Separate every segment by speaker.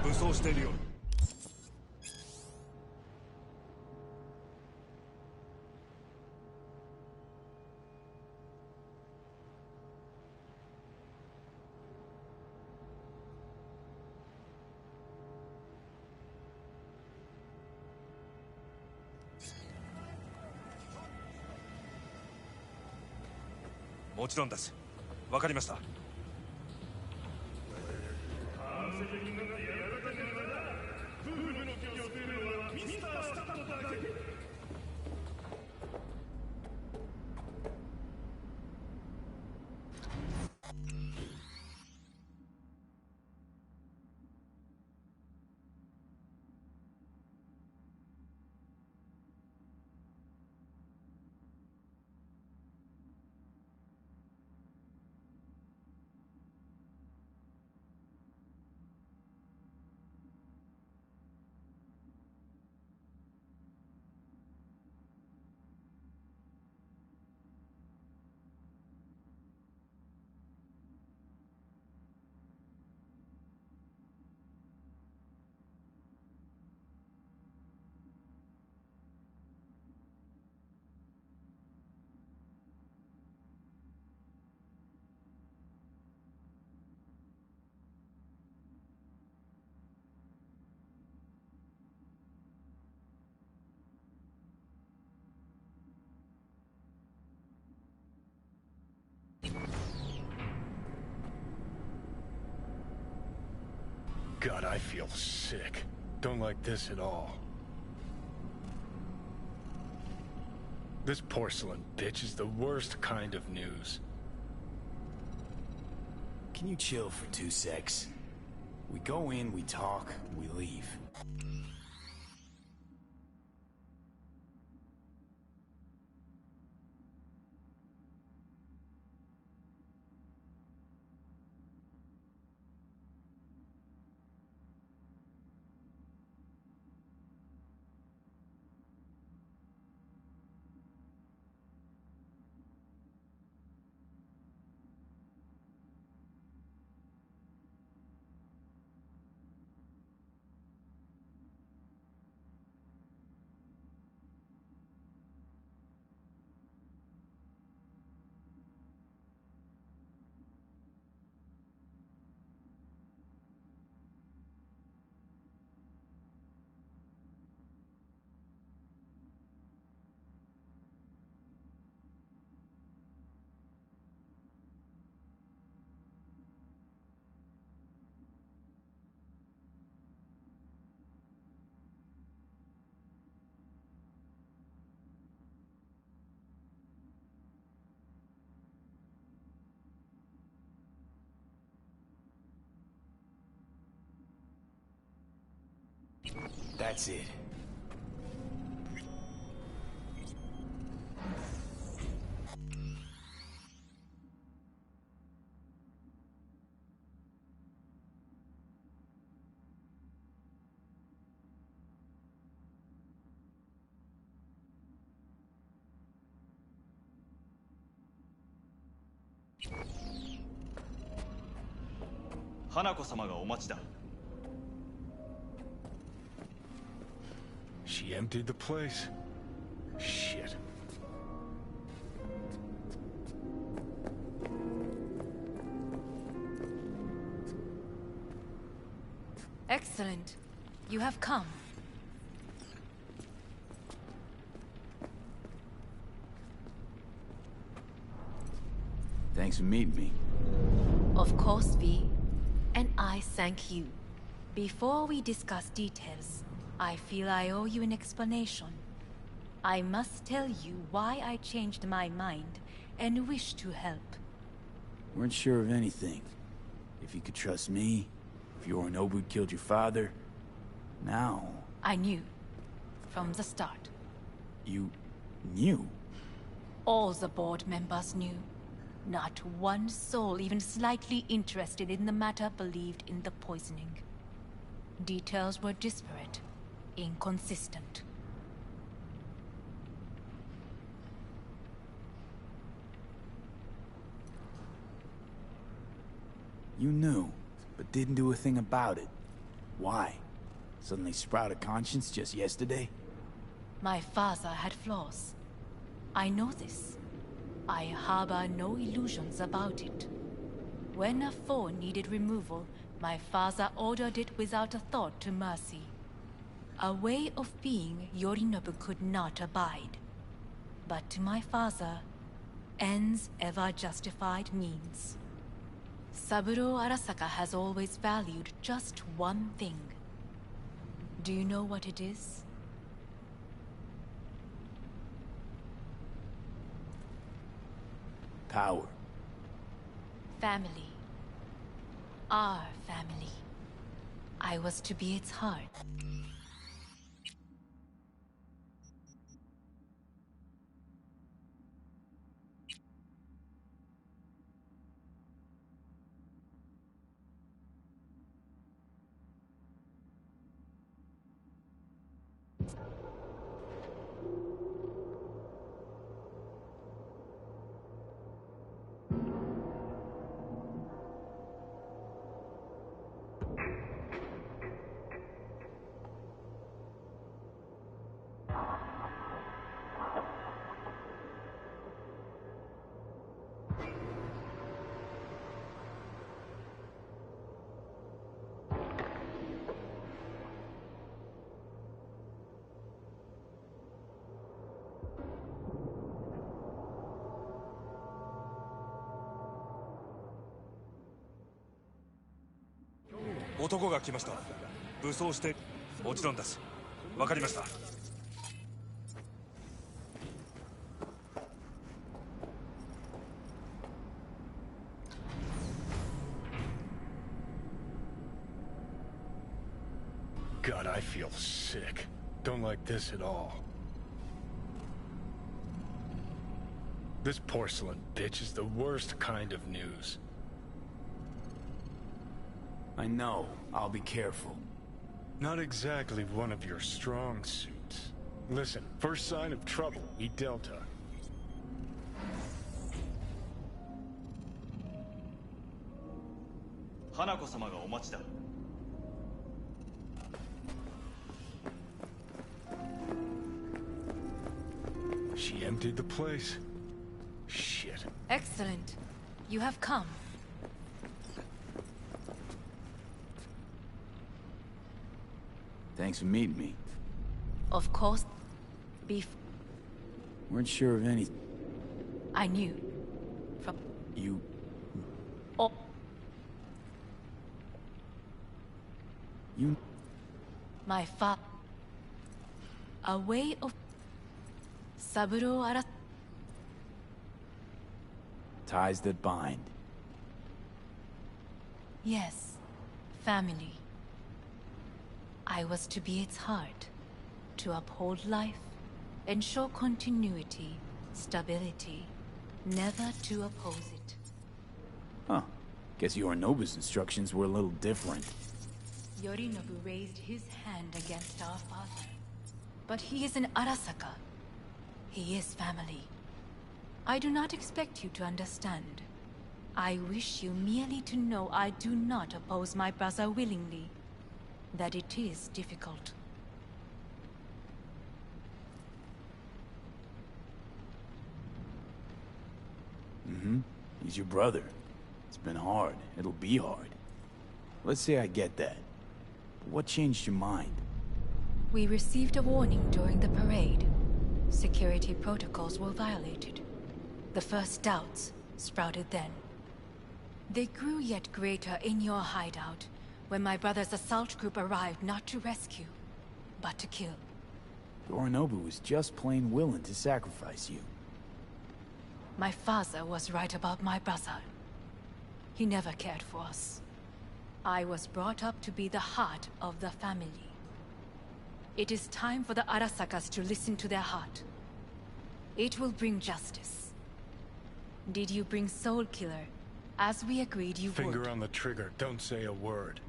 Speaker 1: 武装しているよ。もちろんです。わかりました。
Speaker 2: God, I feel sick. Don't like this at all. This porcelain bitch is the worst kind of news.
Speaker 3: Can you chill for 2 secs? We go in, we talk, we leave. That's it.
Speaker 4: Hanako様がお待ちだ。
Speaker 2: She emptied the place? Shit.
Speaker 5: Excellent. You have come.
Speaker 3: Thanks for meeting me.
Speaker 5: Of course, V. And I thank you. Before we discuss details, I feel I owe you an explanation. I must tell you why I changed my mind and wish to help.
Speaker 3: Weren't sure of anything. If you could trust me, if Yorinobu killed your father, now...
Speaker 5: I knew. From the start.
Speaker 3: You... knew?
Speaker 5: All the board members knew. Not one soul even slightly interested in the matter believed in the poisoning. Details were disparate, inconsistent.
Speaker 3: You knew, but didn't do a thing about it. Why? Suddenly sprout a conscience just yesterday?
Speaker 5: My father had flaws. I know this. I harbor no illusions about it. When a foe needed removal, my father ordered it without a thought to mercy. A way of being Yorinobu could not abide. But to my father, ends ever justified means. Saburo Arasaka has always valued just one thing. Do you know what it is?
Speaker 3: Power.
Speaker 5: Family. Our family. I was to be its heart.
Speaker 1: 男が来ました。武装して。もちろんです。わかりました。
Speaker 2: God, I feel sick. Don't like this at all. This porcelain bitch is the worst kind of news.
Speaker 3: I know. I'll be careful.
Speaker 2: Not exactly one of your strong suits. Listen, first sign of trouble, we Delta.
Speaker 4: Hanako-samaがお待ちだ。
Speaker 2: She emptied the place. Shit.
Speaker 5: Excellent. You have come.
Speaker 3: Thanks for meeting me.
Speaker 5: Of course,
Speaker 3: Weren't sure of anything.
Speaker 5: I knew. From...
Speaker 3: You...
Speaker 5: Oh.
Speaker 3: You...
Speaker 5: My father. A way of... Saburo Ara...
Speaker 3: Ties that bind.
Speaker 5: Yes. Family. I was to be its heart. To uphold life. Ensure continuity. Stability. Never to oppose it.
Speaker 3: Huh. Guess Yorinobu's instructions were a little different.
Speaker 5: Yorinobu raised his hand against our father. But he is an Arasaka. He is family. I do not expect you to understand. I wish you merely to know I do not oppose my brother willingly. That it is difficult.
Speaker 3: He's your brother. It's been hard. It'll be hard. Let's say I get that. But what changed your mind?
Speaker 5: We received a warning during the parade. Security protocols were violated. The first doubts sprouted then. They grew yet greater in your hideout, when my brother's assault group arrived not to rescue, but to kill.
Speaker 3: Yorinobu was just plain willing to sacrifice you.
Speaker 5: My father was right about my brother. He never cared for us. I was brought up to be the heart of the family. It is time for the Arasakas to listen to their heart. It will bring justice. Did you bring Soul Killer, as we agreed you would?
Speaker 2: Finger on the trigger, don't say a word.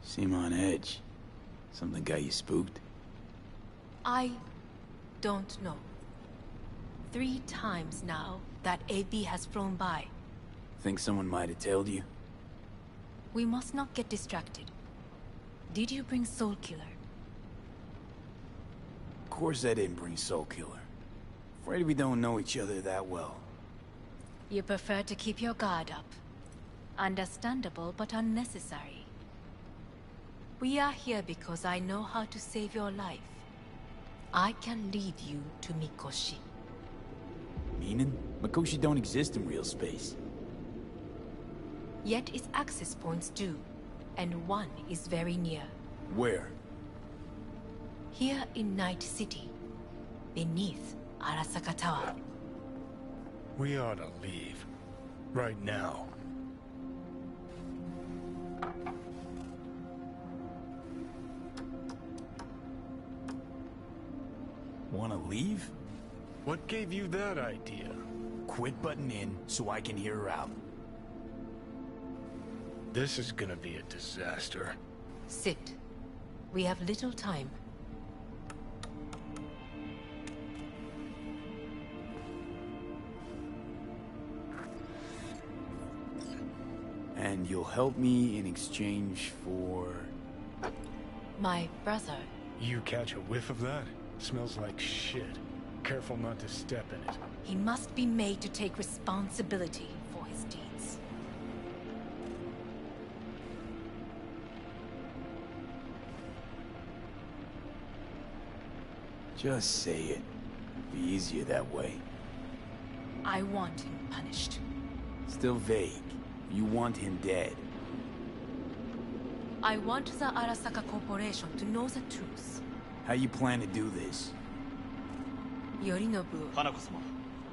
Speaker 3: Seem on edge. Something got you spooked?
Speaker 5: I don't know. 3 times now that AB has flown by.
Speaker 3: Think someone might have tailed you?
Speaker 5: We must not get distracted. Did you bring Soul Killer?
Speaker 3: Of course I didn't bring Soul Killer. Afraid we don't know each other that well.
Speaker 5: You prefer to keep your guard up. Understandable, but unnecessary. We are here because I know how to save your life. I can lead you to Mikoshi.
Speaker 3: Meaning? Mikoshi don't exist in real space.
Speaker 5: Yet its access points do, and one is very near.
Speaker 3: Where?
Speaker 5: Here in Night City, beneath Arasaka Tower.
Speaker 2: We ought to leave. Right now.
Speaker 3: Wanna leave?
Speaker 2: What gave you that idea?
Speaker 3: Quit butting in so I can hear her out.
Speaker 2: This is gonna be a disaster.
Speaker 5: Sit. We have little time.
Speaker 3: And you'll help me in exchange for...
Speaker 5: My brother.
Speaker 2: You catch a whiff of that? Smells like shit. Careful not to step in it.
Speaker 5: He must be made to take responsibility for his deeds.
Speaker 3: Just say it. Be easier that way.
Speaker 5: I want him punished.
Speaker 3: Still vague. You want him dead.
Speaker 5: I want the Arasaka Corporation to know the truth.
Speaker 3: How you plan to do this?
Speaker 5: Yorinobu,
Speaker 4: 花子様、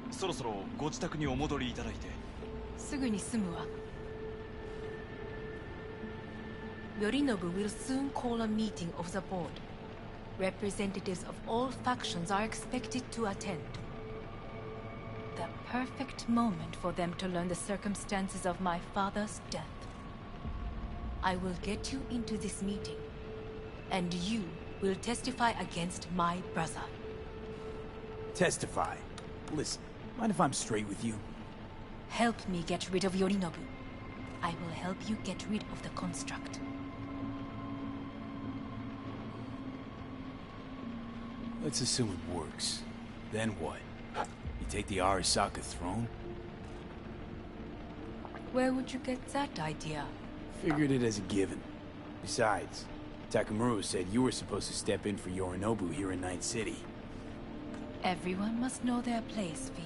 Speaker 4: そろそろご自宅にお戻りいただいて。
Speaker 5: すぐに済むわ。Yorinobu will soon call a meeting of the board. Representatives of all factions are expected to attend. The perfect moment for them to learn the circumstances of my father's death. I will get you into this meeting, and you will testify against my brother.
Speaker 3: Testify. Listen, mind if I'm straight with you?
Speaker 5: Help me get rid of Yorinobu. I will help you get rid of the construct.
Speaker 3: Let's assume it works. Then what? You take the Arasaka throne?
Speaker 5: Where would you get that idea?
Speaker 3: Figured it as a given. Besides, Takamura said you were supposed to step in for Yorinobu here in Night City.
Speaker 5: Everyone must know their place, V.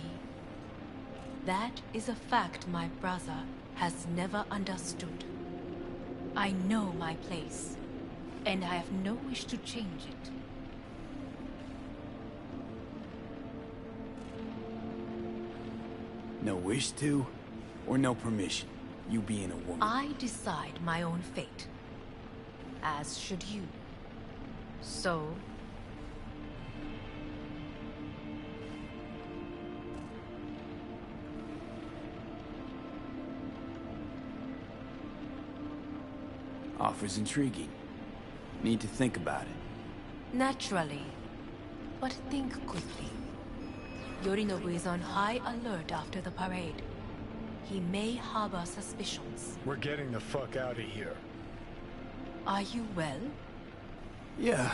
Speaker 5: That is a fact my brother has never understood. I know my place, and I have no wish to change it.
Speaker 3: No wish to, or no permission, you being a woman?
Speaker 5: I decide my own fate. As should you. So...
Speaker 3: Offer's intriguing. Need to think about it.
Speaker 5: Naturally. But think quickly. Yorinobu is on high alert after the parade. He may harbor suspicions.
Speaker 2: We're getting the fuck out of here.
Speaker 5: Are you well?
Speaker 3: Yeah,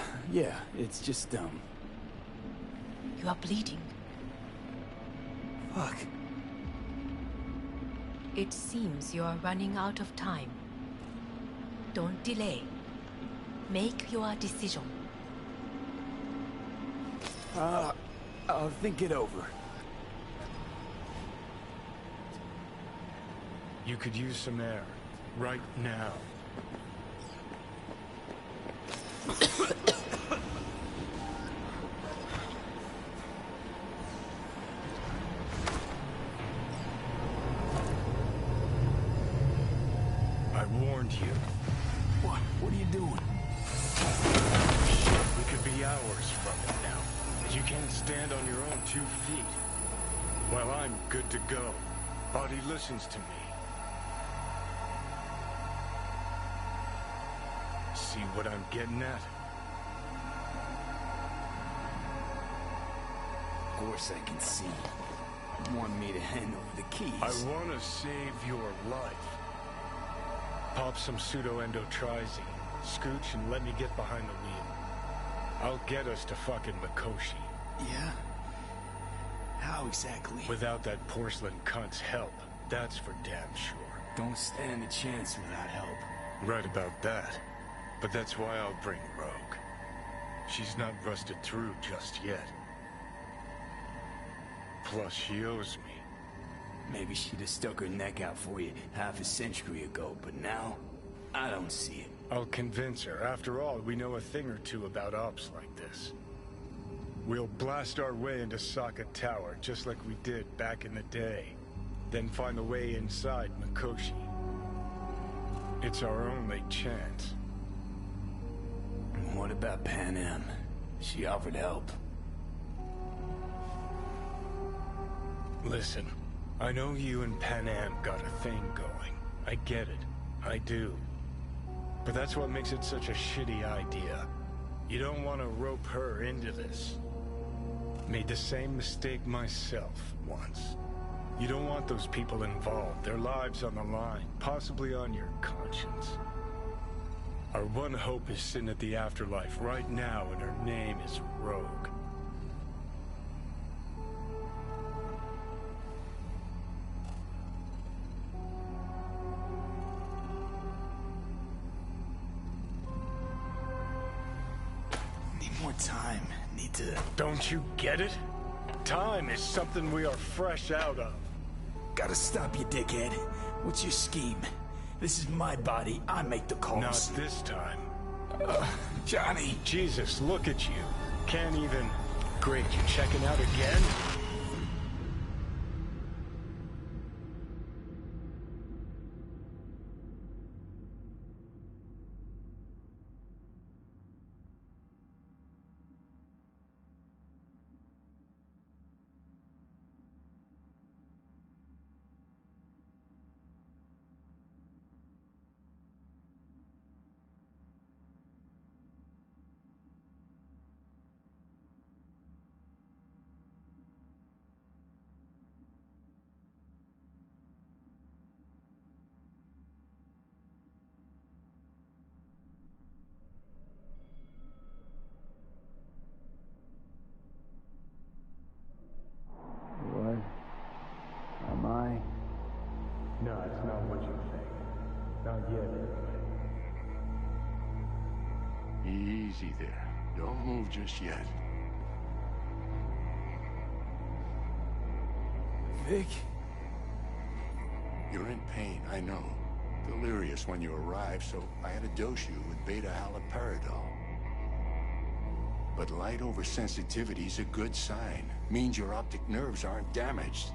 Speaker 3: it's just,
Speaker 5: You are bleeding.
Speaker 3: Fuck.
Speaker 5: It seems you are running out of time. Don't delay. Make your decision.
Speaker 3: I'll think it over.
Speaker 2: You could use some air. Right now. I warned you.
Speaker 3: What are you doing?
Speaker 2: We could be hours from it now. You can't stand on your own 2 feet. Well, I'm good to go. Body listens to me. See what I'm getting at?
Speaker 3: Of course I can see. You want me to hand over the keys.
Speaker 2: I want to save your life. Pop some pseudo-endotrizine, scooch, and let me get behind the wheel. I'll get us to fucking Mikoshi.
Speaker 3: Yeah? How exactly?
Speaker 2: Without that porcelain cunt's help, that's for damn sure.
Speaker 3: Don't stand a chance without help.
Speaker 2: Right about that. But that's why I'll bring Rogue. She's not rusted through just yet. Plus, she owes me.
Speaker 3: Maybe she'd have stuck her neck out for you half a century ago, but now, I don't see it.
Speaker 2: I'll convince her. After all, we know a thing or two about ops like this. We'll blast our way into Sokka Tower, just like we did back in the day. Then find a way inside Mikoshi. It's our only chance.
Speaker 3: And what about Pan Am? She offered help.
Speaker 2: Listen, I know you and Pan Am got a thing going. I get it. I do. But that's what makes it such a shitty idea. You don't want to rope her into this. Made the same mistake myself once. You don't want those people involved, their lives on the line, possibly on your conscience. Our one hope is sitting at the afterlife right now, and her name is Rogue.
Speaker 3: Need more time. Need to...
Speaker 2: Don't you get it? Time is something we are fresh out of.
Speaker 3: Gotta stop you, dickhead. What's your scheme? This is my body. I make the calls.
Speaker 2: Not this time.
Speaker 3: Johnny.
Speaker 2: Jesus, look at you. Can't even... Great, you checking out again?
Speaker 3: What? Am I?
Speaker 2: No, it's not what you think. Not yet, anyway.
Speaker 6: Easy there. Don't move just yet.
Speaker 3: Vic?
Speaker 6: You're in pain, I know. Delirious when you arrived, so I had to dose you with beta-haloperidol. But light oversensitivity's a good sign. Means your optic nerves aren't damaged.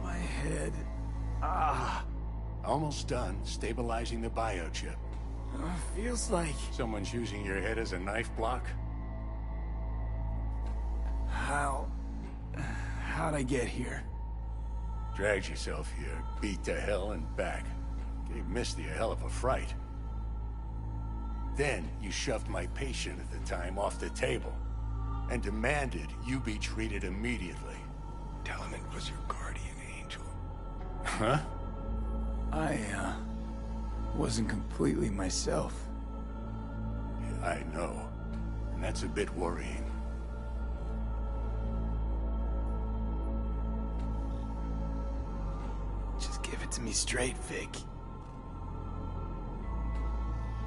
Speaker 3: My head...
Speaker 6: Almost done stabilizing the biochip.
Speaker 3: Feels like...
Speaker 6: Someone's using your head as a knife block?
Speaker 3: How'd I get here?
Speaker 6: Dragged yourself here, beat to hell and back. Gave Misty a hell of a fright. Then you shoved my patient at the time off the table and demanded you be treated immediately.
Speaker 2: Tell him it was your guardian angel.
Speaker 6: Huh?
Speaker 3: I, wasn't completely myself.
Speaker 6: Yeah, I know. And that's a bit worrying.
Speaker 3: Just give it to me straight, Vic.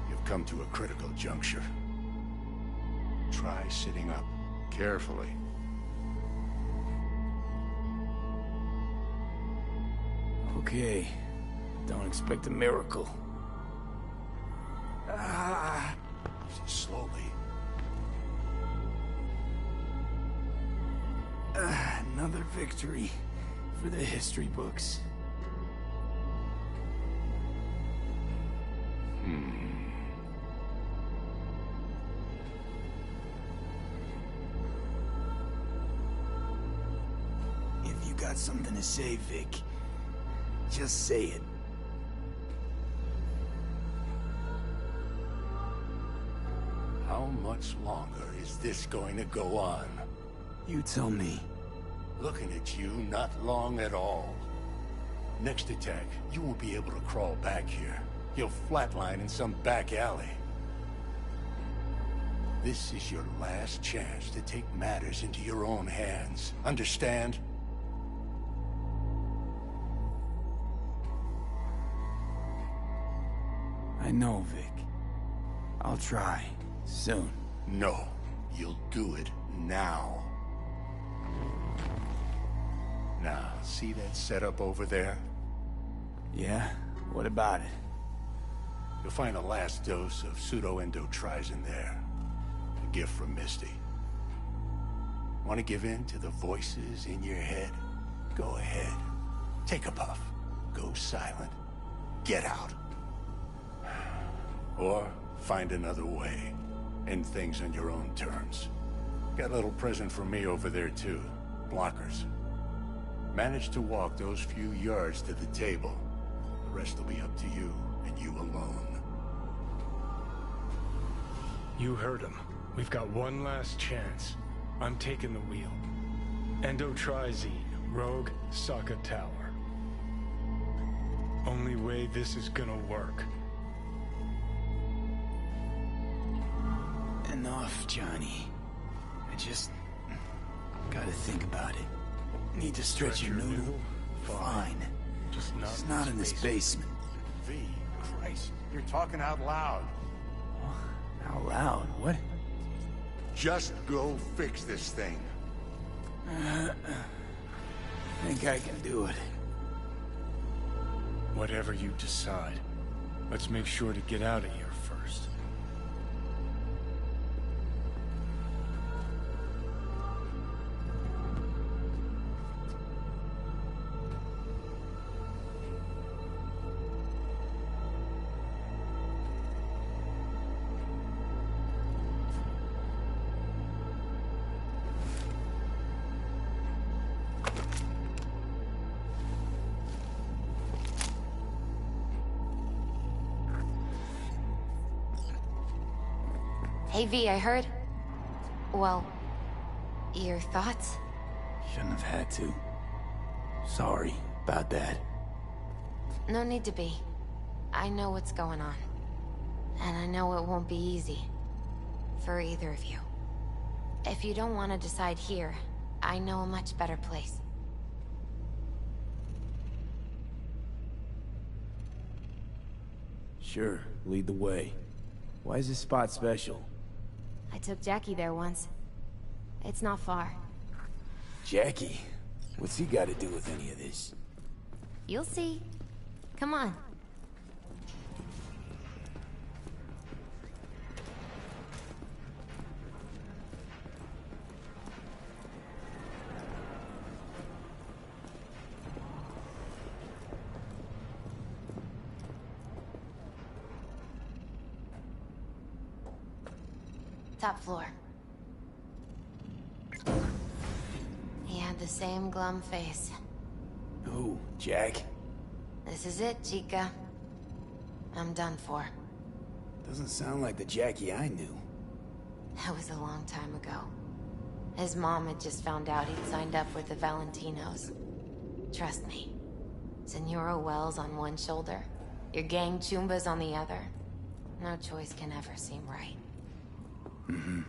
Speaker 6: You've come to a critical juncture. Try sitting up carefully.
Speaker 3: Okay. Don't expect a miracle.
Speaker 6: Slowly.
Speaker 3: Another victory for the history books. If you got something to say, Vic, just say it.
Speaker 6: How much longer is this going to go on?
Speaker 3: You tell me.
Speaker 6: Looking at you, not long at all. Next attack, you won't be able to crawl back here. You'll flatline in some back alley. This is your last chance to take matters into your own hands. Understand?
Speaker 3: I know, Vic. I'll try. Soon.
Speaker 6: No. You'll do it now. Now, see that setup over there?
Speaker 3: Yeah? What about it?
Speaker 6: You'll find the last dose of pseudo-endotrizin there. A gift from Misty. Want to give in to the voices in your head? Go ahead. Take a puff. Go silent. Get out. Or find another way. End things on your own terms. Got a little present for me over there too. Blockers. Manage to walk those few yards to the table. The rest will be up to you, and you alone.
Speaker 2: You heard him. We've got one last chance. I'm taking the wheel. Endotrizine, Rogue, Sokka Tower. Only way this is gonna work.
Speaker 3: Enough, Johnny. I just... gotta think about it. Need to stretch your noodle? Fine.
Speaker 2: Just
Speaker 3: not in this basement.
Speaker 6: V, Christ, you're talking out loud.
Speaker 3: Out loud? What?
Speaker 6: Just go fix this thing.
Speaker 3: Think I can do it.
Speaker 2: Whatever you decide. Let's make sure to get out of here first.
Speaker 7: Hey V, I heard... Well... Your thoughts?
Speaker 3: Shouldn't have had to. Sorry about that.
Speaker 7: No need to be. I know what's going on. And I know it won't be easy. For either of you. If you don't want to decide here, I know a much better place.
Speaker 3: Sure, lead the way. Why is this spot special?
Speaker 7: I took Jackie there once. It's not far.
Speaker 3: Jackie? What's he got to do with any of this?
Speaker 7: You'll see. Come on. Top floor. He had the same glum face.
Speaker 3: Who? Jack?
Speaker 7: This is it, Chica. I'm done for.
Speaker 3: Doesn't sound like the Jackie I knew.
Speaker 7: That was a long time ago. His mom had just found out he'd signed up with the Valentinos. Trust me. Senora Wells on one shoulder, your gang Chumbas on the other. No choice can ever seem right.
Speaker 3: Mm-hmm.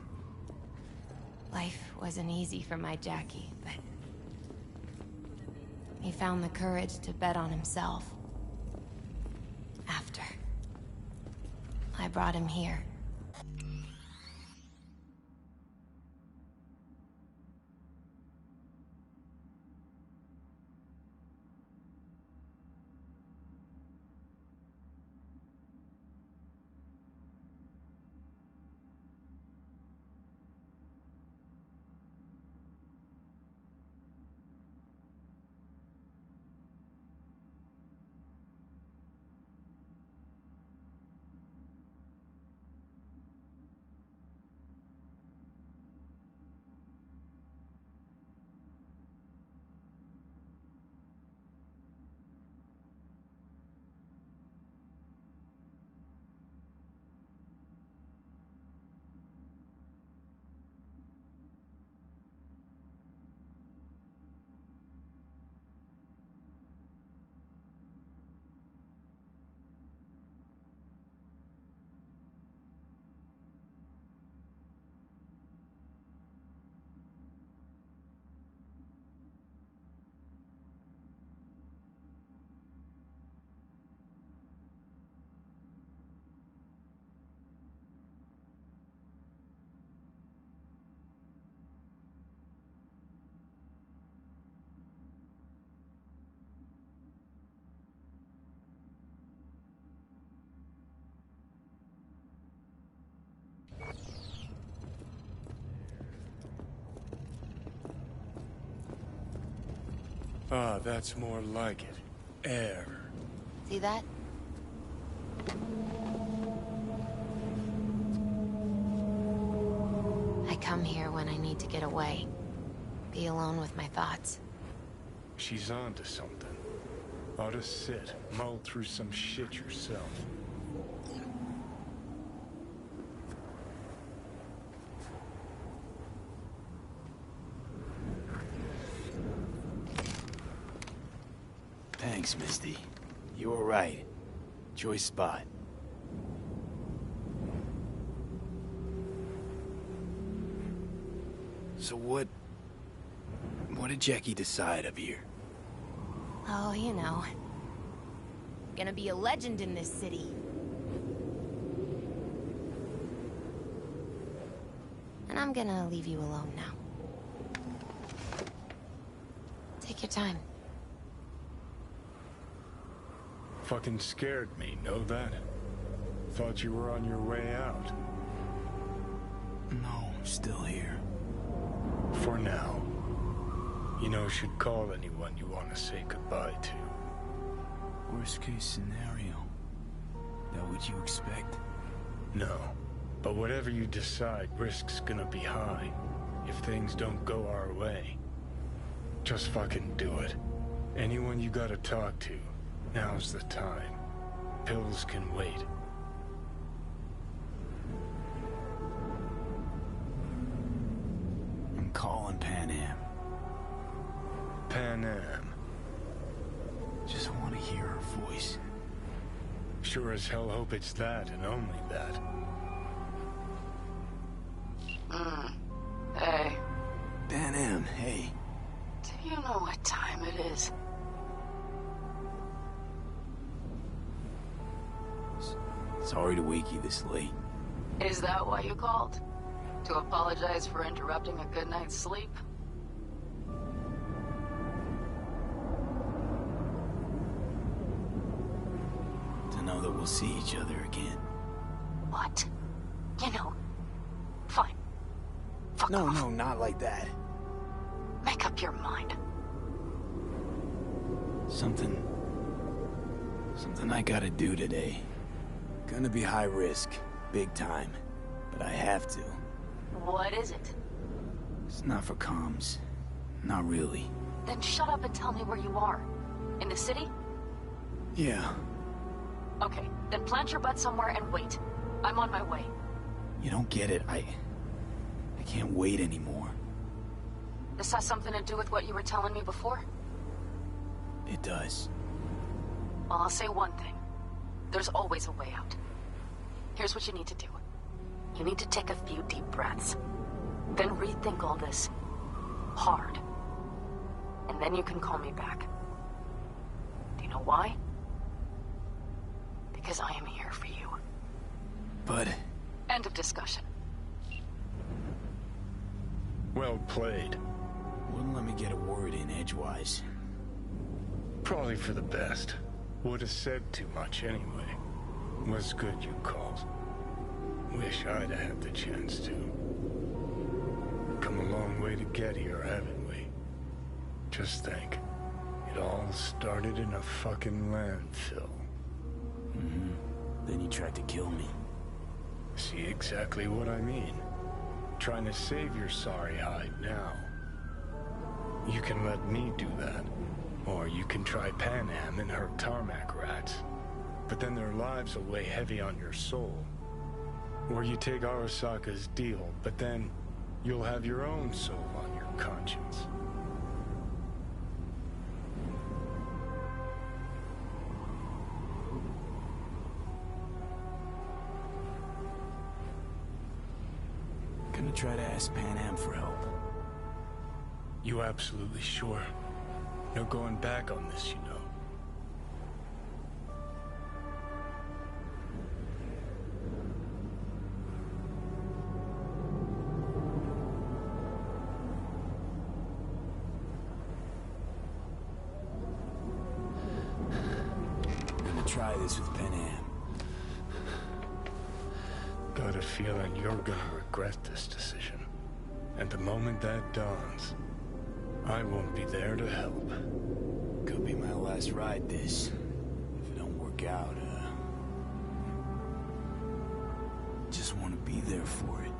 Speaker 7: Life wasn't easy for my Jackie, but... he found the courage to bet on himself. After. I brought him here.
Speaker 2: Ah, that's more like it. Air.
Speaker 7: See that? I come here when I need to get away. Be alone with my thoughts.
Speaker 2: She's onto something. Ought to sit, mull through some shit yourself.
Speaker 3: Thanks, Misty. You were right. Choice spot. So what did Jackie decide up here?
Speaker 7: Oh, you know. Gonna be a legend in this city. And I'm gonna leave you alone now. Take your time.
Speaker 2: Fucking scared me, know that? Thought you were on your way out.
Speaker 3: No, I'm still here.
Speaker 2: For now. You know, should call anyone you want to say goodbye to.
Speaker 3: Worst case scenario. That what you expect?
Speaker 2: No. But whatever you decide, risk's gonna be high. If things don't go our way. Just fucking do it. Anyone you gotta talk to, now's the time. Pills can wait.
Speaker 3: I'm calling Pan Am.
Speaker 2: Pan Am.
Speaker 3: Just want to hear her voice.
Speaker 2: Sure as hell hope it's that and only that.
Speaker 8: Hey,
Speaker 3: Pan Am, hey.
Speaker 8: do you know what time it is?
Speaker 3: Sorry to wake you this late.
Speaker 8: Is that why you called? To apologize for interrupting a good night's sleep?
Speaker 3: To know that we'll see each other again.
Speaker 8: What? You know, fine. Fuck
Speaker 3: No,
Speaker 8: off.
Speaker 3: no, not like that.
Speaker 8: Make up your mind.
Speaker 3: Something I gotta do today. Gonna be high risk, big time, but I have to.
Speaker 8: What is it?
Speaker 3: It's not for comms. Not really.
Speaker 8: Then shut up and tell me where you are. In the city?
Speaker 3: Yeah,
Speaker 8: Okay, then plant your butt somewhere and wait. I'm on my way.
Speaker 3: you don't get it. I can't wait anymore.
Speaker 8: This has something to do with what you were telling me before?
Speaker 3: It does.
Speaker 8: Well, I'll say one thing. There's always a way out. Here's what you need to do. You need to take a few deep breaths. Then rethink all this. Hard. And then you can call me back. Do you know why? Because I am here for you.
Speaker 3: But
Speaker 8: End of discussion.
Speaker 2: Well played.
Speaker 3: wouldn't let me get a word in edgewise.
Speaker 2: Probably for the best. Would have said too much anyway. Was good you called. Wish I'd have had the chance to. Come a long way to get here, haven't we? Just think. It all started in a fucking landfill.
Speaker 3: Then you tried to kill me.
Speaker 2: See exactly what I mean. Trying to save your sorry hide now. You can let me do that. Or you can try Pan Am and her tarmac rats. But then their lives will weigh heavy on your soul. Or you take Arasaka's deal, but then you'll have your own soul on your conscience.
Speaker 3: Gonna try to ask Pan Am for help.
Speaker 2: You absolutely sure? No going back on this, you know.
Speaker 3: Gonna try this with Pan Am.
Speaker 2: Got a feeling you're gonna regret this decision. And the moment that dawns, I won't be there to help.
Speaker 3: Could be my last ride this. If it don't work out, just want to be there for it.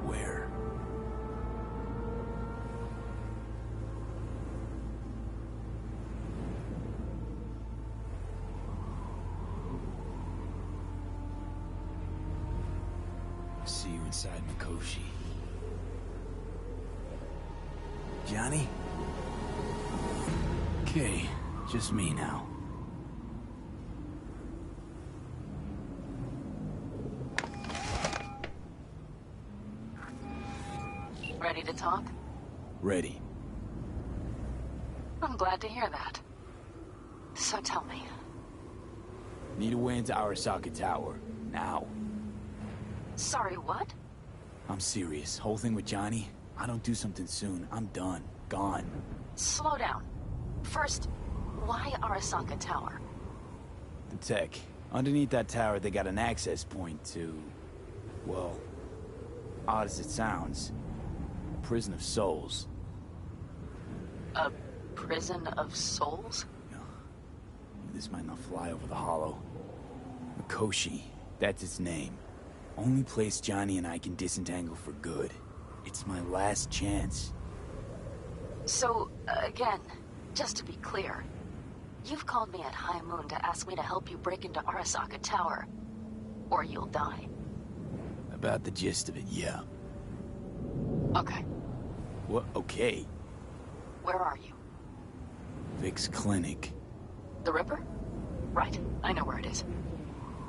Speaker 3: Where? See you inside Mikoshi. Johnny? Okay, just me now.
Speaker 8: Ready to talk?
Speaker 3: Ready.
Speaker 8: I'm glad to hear that. So tell me.
Speaker 3: Need a way into Arasaka Tower. Now.
Speaker 8: Sorry, what?
Speaker 3: I'm serious. Whole thing with Johnny, I don't do something soon, I'm done. Gone.
Speaker 8: Slow down. First, why Arasaka Tower?
Speaker 3: The tech. Underneath that tower, they got an access point to... well, odd as it sounds, a prison of souls.
Speaker 8: A prison of souls?
Speaker 3: No. This might not fly over the hollow. Mikoshi, that's its name. Only place Johnny and I can disentangle for good. It's my last chance.
Speaker 8: So, again, just to be clear, you've called me at High Moon to ask me to help you break into Arasaka Tower, or you'll die.
Speaker 3: About the gist of it, yeah.
Speaker 8: Okay.
Speaker 3: What? Okay.
Speaker 8: Where are you?
Speaker 3: Vic's clinic.
Speaker 8: The Ripper? Right, I know where it is.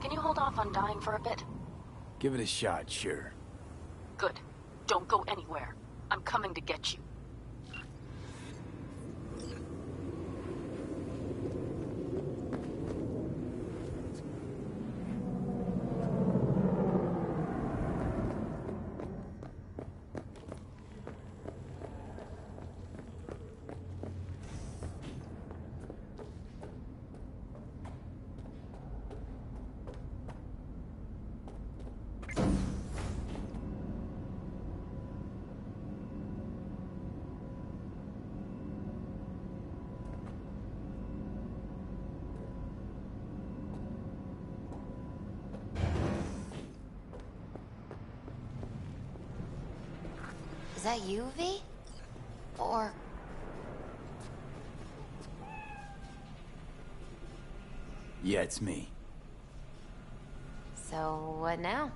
Speaker 8: Can you hold off on dying for a bit?
Speaker 3: Give it a shot, sure.
Speaker 8: Good. Don't go anywhere. I'm coming to get you.
Speaker 7: Is that you, V? Or...
Speaker 3: Yeah, it's me.
Speaker 7: so what now?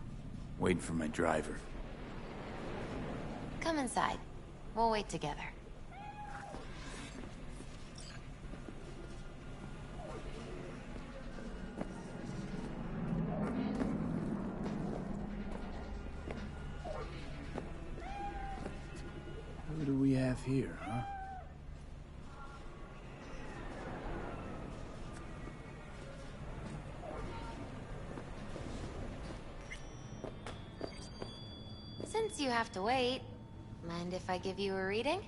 Speaker 3: Waiting for my driver.
Speaker 7: Come inside. We'll wait together.
Speaker 3: What do we have here, huh?
Speaker 7: Since you have to wait, mind if I give you a reading?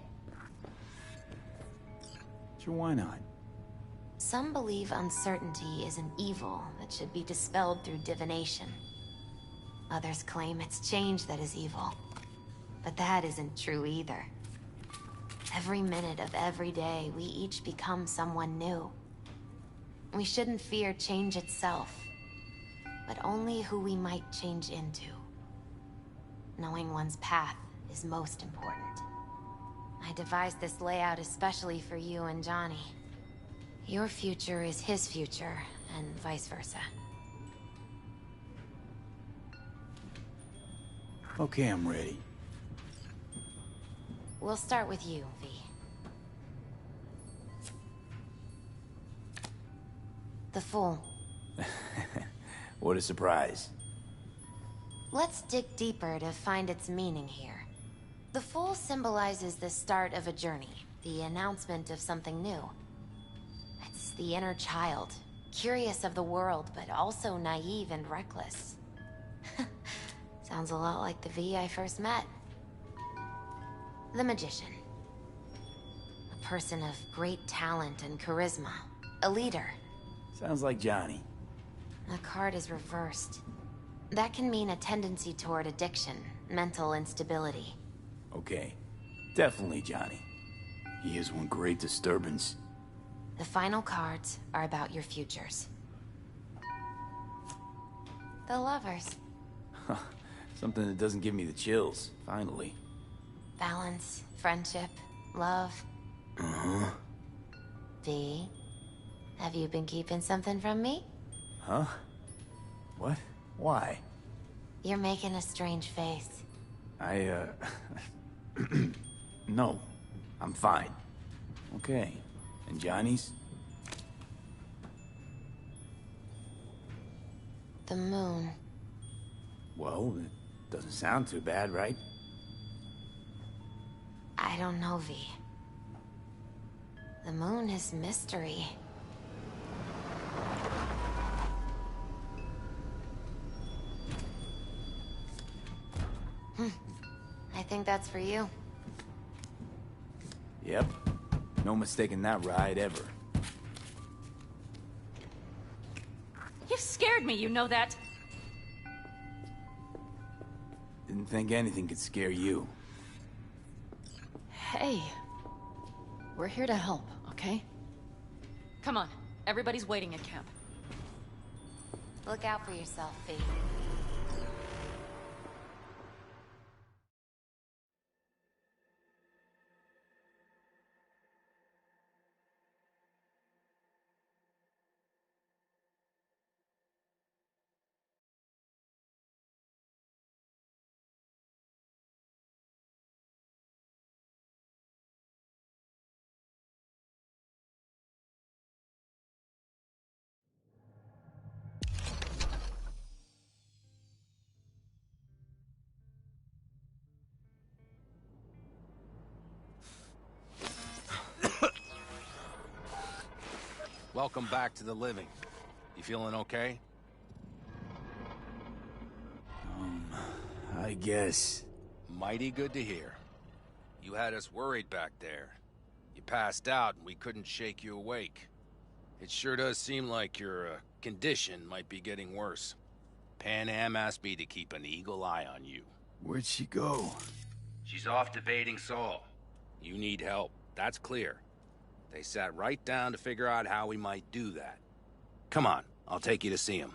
Speaker 3: Sure, why not?
Speaker 7: Some believe uncertainty is an evil that should be dispelled through divination. Others claim it's change that is evil. But that isn't true either. Every minute of every day, we each become someone new. We shouldn't fear change itself, but only who we might change into. Knowing one's path is most important. I devised this layout especially for you and Johnny. Your future is his future, and vice versa.
Speaker 3: Okay, I'm ready.
Speaker 7: We'll start with you, V. The Fool.
Speaker 3: What a surprise.
Speaker 7: Let's dig deeper to find its meaning here. The Fool symbolizes the start of a journey, the announcement of something new. It's the inner child, curious of the world, but also naive and reckless. Sounds a lot like the V I first met. The Magician. A person of great talent and charisma. A leader.
Speaker 3: Sounds like Johnny.
Speaker 7: The card is reversed. That can mean a tendency toward addiction, mental instability.
Speaker 3: Okay. Definitely Johnny. He is one great disturbance.
Speaker 7: The final cards are about your futures. The lovers.
Speaker 3: Something that doesn't give me the chills, finally.
Speaker 7: Balance, friendship, love.
Speaker 3: Uh-huh.
Speaker 7: V, have you been keeping something from me?
Speaker 3: Huh? What? Why?
Speaker 7: You're making a strange face.
Speaker 3: No. I'm fine. Okay. And Johnny's?
Speaker 7: The moon.
Speaker 3: Well, it doesn't sound too bad, right?
Speaker 7: I don't know, V. The moon is mystery. I think that's for you.
Speaker 3: Yep. No mistaking that ride ever.
Speaker 8: You scared me, you know that?
Speaker 3: Didn't think anything could scare you.
Speaker 8: Hey. We're here to help, okay? Come on. Everybody's waiting at camp.
Speaker 7: Look out for yourself, V.
Speaker 9: Welcome back to the living. You feeling okay?
Speaker 3: I guess.
Speaker 9: Mighty good to hear. You had us worried back there. You passed out and we couldn't shake you awake. It sure does seem like your condition might be getting worse. Pan Am asked me to keep an eagle eye on you.
Speaker 3: Where'd she go?
Speaker 9: She's off debating Saul. You need help, that's clear. They sat right down to figure out how we might do that. Come on, I'll take you to see him.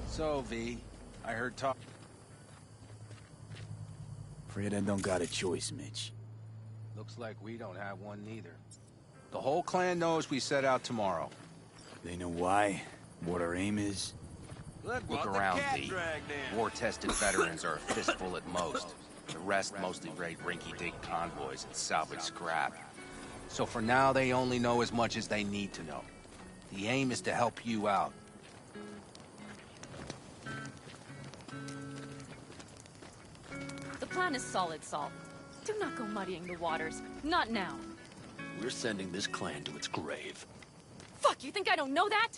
Speaker 9: So, V, I heard talk...
Speaker 3: Afraid I don't got a choice, Mitch.
Speaker 9: Looks like we don't have one neither. The whole clan knows we set out tomorrow.
Speaker 3: They know why? What our aim is?
Speaker 9: Look around, V. War-tested veterans are a fistful at most. The rest mostly raid rinky-dink convoys and salvage scrap. So for now, they only know as much as they need to know. The aim is to help you out.
Speaker 8: The plan is solid, Saul. Do not go muddying the waters. Not now.
Speaker 10: We're sending this clan to its grave.
Speaker 8: Fuck, you think I don't know that?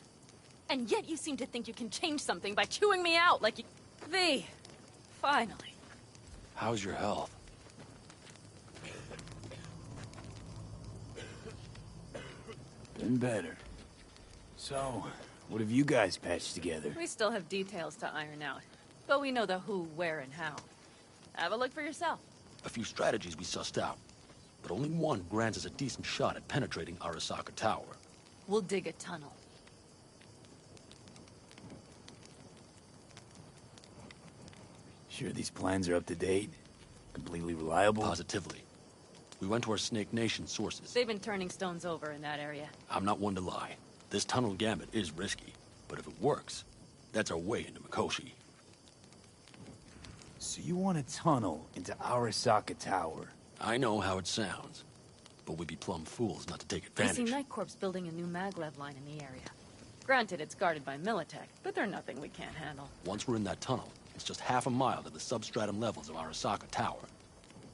Speaker 8: And yet you seem to think you can change something by chewing me out like you... V, finally.
Speaker 10: How's your health?
Speaker 3: Been better. So, what have you guys patched together?
Speaker 8: We still have details to iron out. But we know the who, where, and how. Have a look for yourself.
Speaker 10: A few strategies we sussed out, but only one grants us a decent shot at penetrating Arasaka Tower.
Speaker 8: We'll dig a tunnel.
Speaker 3: Sure these plans are up to date? Completely reliable?
Speaker 10: Positively. We went to our Snake Nation sources.
Speaker 8: They've been turning stones over in that area.
Speaker 10: I'm not one to lie. This tunnel gambit is risky, but if it works, that's our way into Mikoshi.
Speaker 3: So you want a tunnel into Arasaka Tower?
Speaker 10: I know how it sounds, but we'd be plumb fools not to take
Speaker 8: I
Speaker 10: advantage.
Speaker 8: see Night Corps building a new maglev line in the area. Granted, it's guarded by Militech, but they're nothing we can't handle.
Speaker 10: Once we're in that tunnel, it's just half a mile to the substratum levels of Arasaka Tower.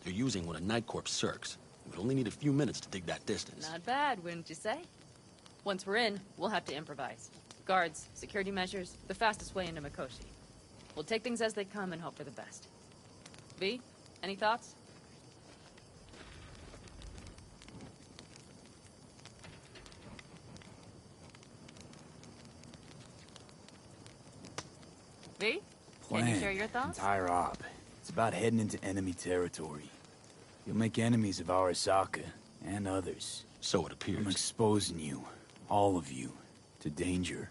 Speaker 10: They're using one of Night Corps' circs. We'd only need a few minutes to dig that distance.
Speaker 8: Not bad, wouldn't you say? Once we're in, we'll have to improvise. Guards, security measures, the fastest way into Mikoshi. We'll take things as they come and hope for the best. V, any thoughts? V? Can you share your thoughts?
Speaker 3: Entire op. It's It's about heading into enemy territory. You'll make enemies of Arasaka, and others.
Speaker 10: So it appears.
Speaker 3: I'm exposing you, all of you, to danger.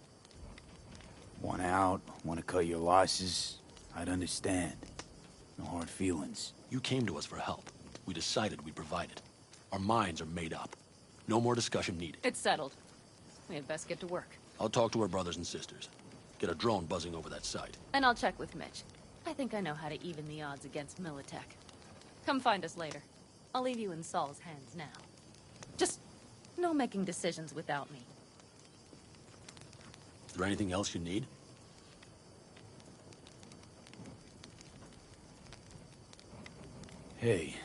Speaker 3: Want out, want to cut your losses, I'd understand. No hard feelings.
Speaker 10: You came to us for help. We decided we'd provide it. Our minds are made up. No more discussion needed.
Speaker 8: It's settled. We had best get to work.
Speaker 10: I'll talk to our brothers and sisters. Get a drone buzzing over that site.
Speaker 8: And I'll check with Mitch. I think I know how to even the odds against Militech. Come find us later. I'll leave you in Saul's hands now. Just no making decisions without me.
Speaker 10: Is there anything else you need?
Speaker 3: Hey,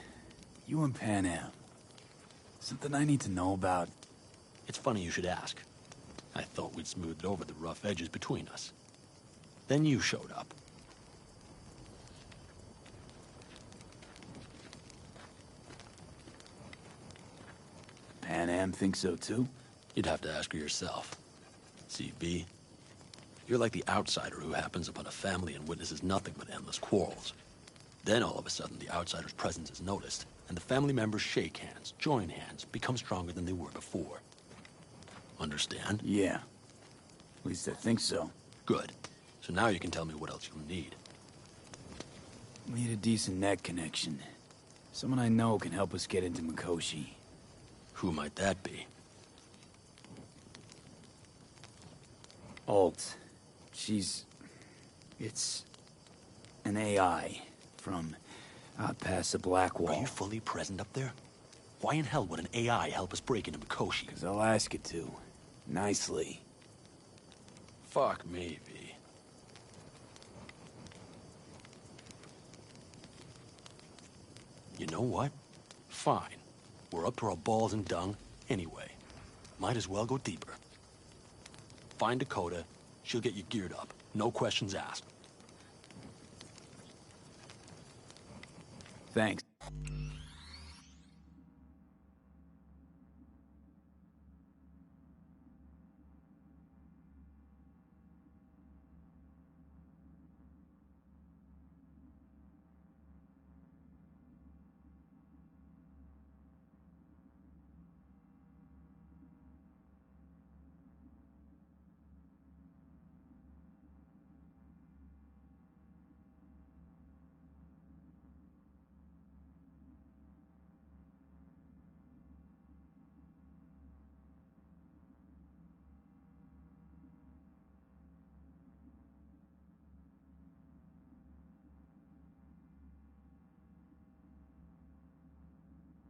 Speaker 3: you and Pan Am. Something I need to know about?
Speaker 10: It's funny you should ask. I thought we'd smoothed over the rough edges between us. Then you showed up.
Speaker 3: Pan Am thinks so too?
Speaker 10: You'd have to ask her yourself. CB, you're like the outsider who happens upon a family and witnesses nothing but endless quarrels. Then all of a sudden the outsider's presence is noticed, and the family members shake hands, join hands, become stronger than they were before. Understand?
Speaker 3: Yeah. At least I think so.
Speaker 10: Good. So now you can tell me what else you'll need.
Speaker 3: Need a decent net connection. Someone I know can help us get into Mikoshi.
Speaker 10: Who might that be?
Speaker 3: Alt. It's an AI from out past the Black Wall.
Speaker 10: Are you fully present up there? Why in hell would an AI help us break into Mikoshi?
Speaker 3: 'Cause I'll ask it to. Nicely.
Speaker 10: Fuck me, V. You know what? Fine. We're up to our balls in dung anyway. Might as well go deeper. Find Dakota. She'll get you geared up. No questions asked.
Speaker 3: Thanks.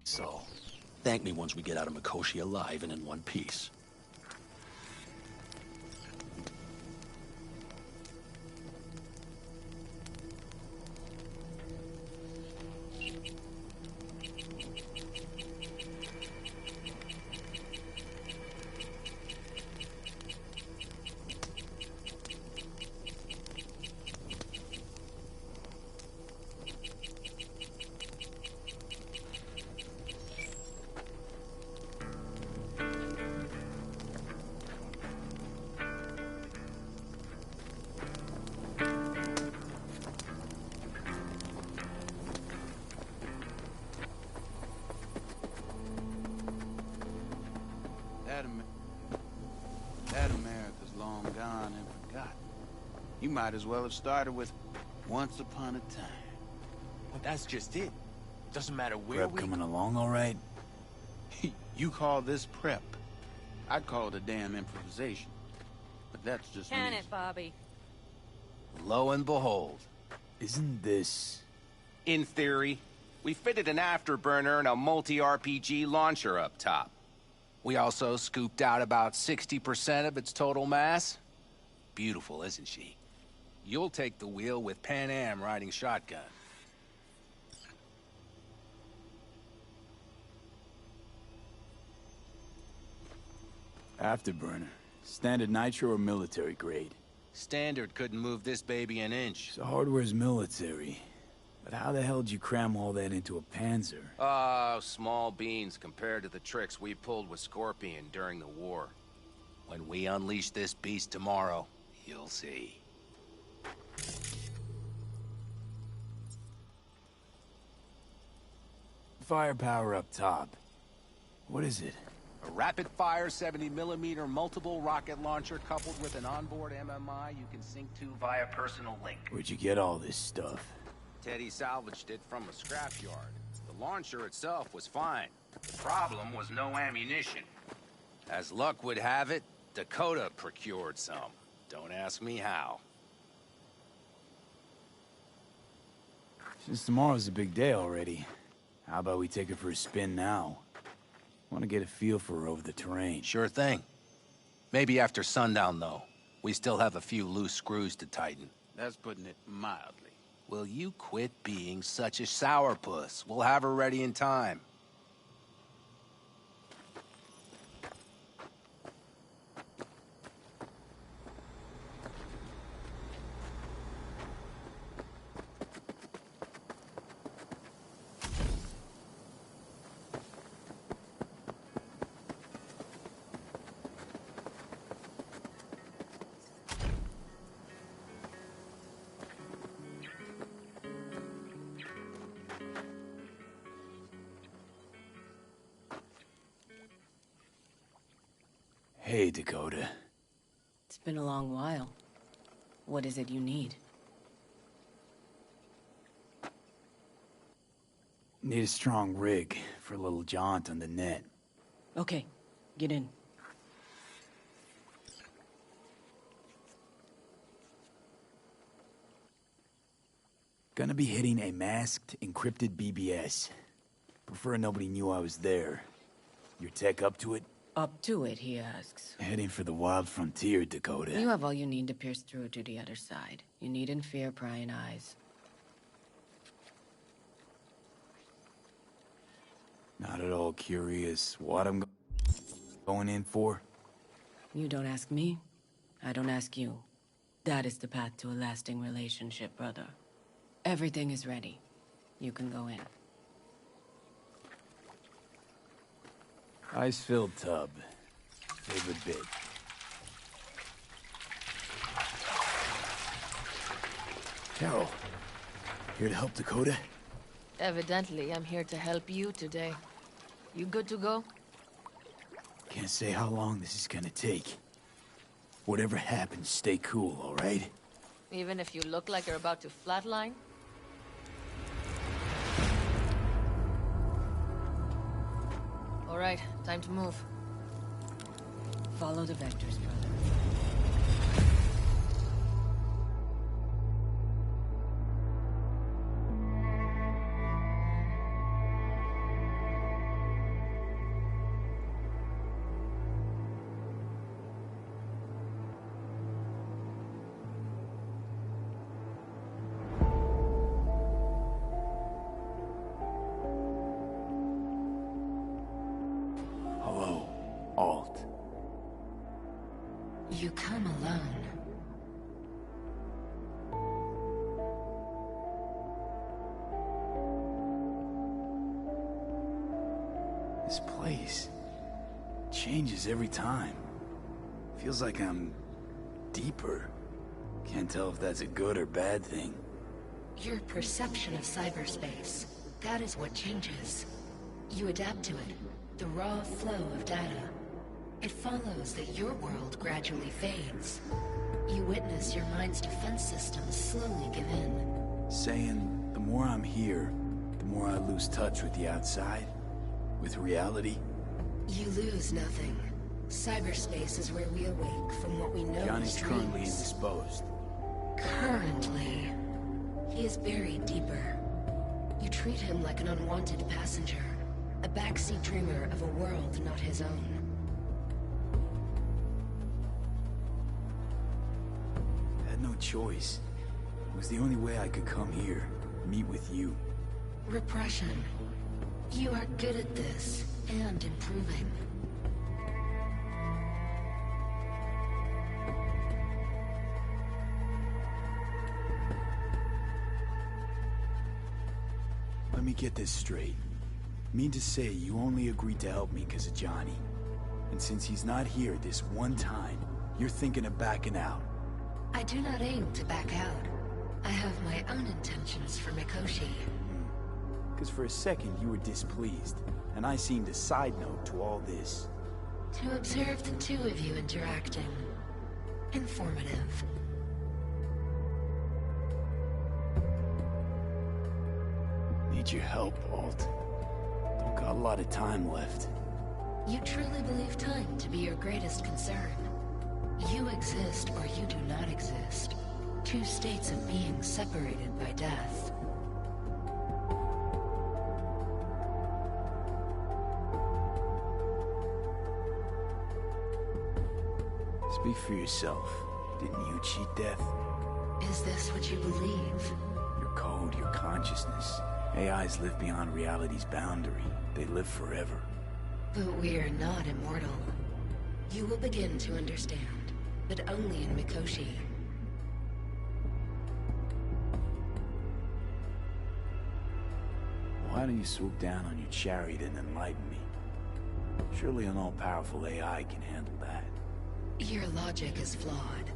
Speaker 10: So, thank me once we get out of Mikoshi alive and in one piece.
Speaker 11: That America's long gone and forgotten. You might as well have started with Once Upon a Time.
Speaker 12: Well, that's just it. Doesn't matter where
Speaker 3: Prep coming along all right?
Speaker 11: You call this prep. I'd call it a damn improvisation. But that's just
Speaker 8: Can
Speaker 11: me.
Speaker 8: it, Bobby?
Speaker 9: Lo and behold.
Speaker 3: Isn't this...
Speaker 9: In theory, we fitted an afterburner and a multi-RPG launcher up top. We also scooped out about 60% of its total mass. Beautiful, isn't she? You'll take the wheel with Pan Am riding shotgun.
Speaker 3: Afterburner. Standard nitro or military grade?
Speaker 9: Standard couldn't move this baby an inch.
Speaker 3: So hardware's military. But how the hell did you cram all that into a Panzer?
Speaker 9: Oh, small beans compared to the tricks we pulled with Scorpion during the war. When we unleash this beast tomorrow, you'll see.
Speaker 3: firepower up top. What is it?
Speaker 9: A rapid-fire 70mm multiple rocket launcher coupled with an onboard MMI you can sync to via personal link.
Speaker 3: Where'd you get all this stuff?
Speaker 9: Teddy salvaged it from a scrapyard. The launcher itself was fine. The problem was no ammunition. As luck would have it, Dakota procured some. Don't ask me how.
Speaker 3: Since tomorrow's a big day already, how about we take her for a spin now? Want to get a feel for her over the terrain.
Speaker 9: Sure thing. Maybe after sundown, though. We still have a few loose screws to tighten.
Speaker 11: That's putting it mildly.
Speaker 9: Will you quit being such a sourpuss? We'll have her ready in time.
Speaker 3: Hey, Dakota.
Speaker 13: It's been a long while. What is it you need?
Speaker 3: Need a strong rig for a little jaunt on the net.
Speaker 13: Okay, get in.
Speaker 3: Gonna be hitting a masked, encrypted BBS. Prefer nobody knew I was there. Your tech up to it?
Speaker 13: Up to it, he asks.
Speaker 3: Heading for the wild frontier, Dakota.
Speaker 13: You have all you need to pierce through to the other side. You needn't fear prying eyes.
Speaker 3: Not at all curious what I'm going in for?
Speaker 13: You don't ask me, I don't ask you. That is the path to a lasting relationship, brother. Everything is ready. You can go in.
Speaker 3: Ice-filled tub. Favorite bit. Carol, here to help Dakota?
Speaker 14: Evidently, I'm here to help you today. You good to go?
Speaker 3: Can't say how long this is gonna take. Whatever happens, stay cool, all right?
Speaker 14: Even if you look like you're about to flatline? All right, time to move.
Speaker 13: Follow the vectors, brother.
Speaker 3: Hello, Alt.
Speaker 7: You come alone.
Speaker 3: This place changes every time. Feels like I'm deeper. Can't tell if that's a good or bad thing.
Speaker 15: Your perception of cyberspace, that is what changes. You adapt to it, the raw flow of data. It follows that your world gradually fades. You witness your mind's defense systems slowly give in.
Speaker 3: Saying the more I'm here, the more I lose touch with the outside, with reality.
Speaker 15: You lose nothing. Cyberspace is where we awake from what we know
Speaker 3: Johnny's
Speaker 15: as
Speaker 3: currently
Speaker 15: dreams.
Speaker 3: indisposed.
Speaker 15: Currently. He is buried deeper. You treat him like an unwanted passenger, a backseat dreamer of a world not his own.
Speaker 3: Had no choice. It was the only way I could come here, meet with you.
Speaker 15: Repression. You are good at this, and improving.
Speaker 3: Let me get this straight. Mean to say you only agreed to help me because of Johnny. And since he's not here this one time, you're thinking of backing out.
Speaker 15: I do not aim to back out. I have my own intentions for Mikoshi.
Speaker 3: Because for a second you were displeased, and I seemed a side note to all this.
Speaker 15: To observe the two of you interacting. Informative.
Speaker 3: Need your help, Alt. Don't got a lot of time left.
Speaker 15: You truly believe time to be your greatest concern. You exist or you do not exist. Two states of being separated by death.
Speaker 3: Speak for yourself. Didn't you cheat death?
Speaker 15: Is this what you believe?
Speaker 3: Your code, your consciousness. AIs live beyond reality's boundary. They live forever.
Speaker 15: But we are not immortal. You will begin to understand, but only in Mikoshi.
Speaker 3: Why don't you swoop down on your chariot and enlighten me? Surely an all-powerful AI can handle that.
Speaker 15: Your logic is flawed.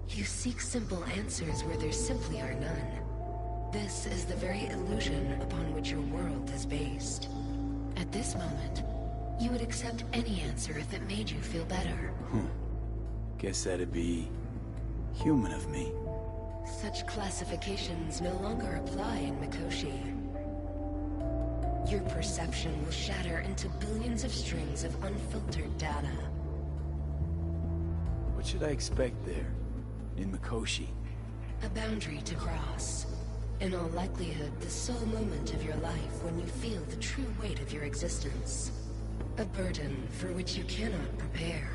Speaker 15: You seek simple answers where there simply are none. This is the very illusion upon which your world is based. At this moment, you would accept any answer if it made you feel better.
Speaker 3: Guess that'd be human of me.
Speaker 15: Such classifications no longer apply in Mikoshi. Your perception will shatter into billions of strings of unfiltered data.
Speaker 3: What should I expect there, in Mikoshi?
Speaker 15: A boundary to cross. In all likelihood, the sole moment of your life when you feel the true weight of your existence. A burden for which you cannot prepare.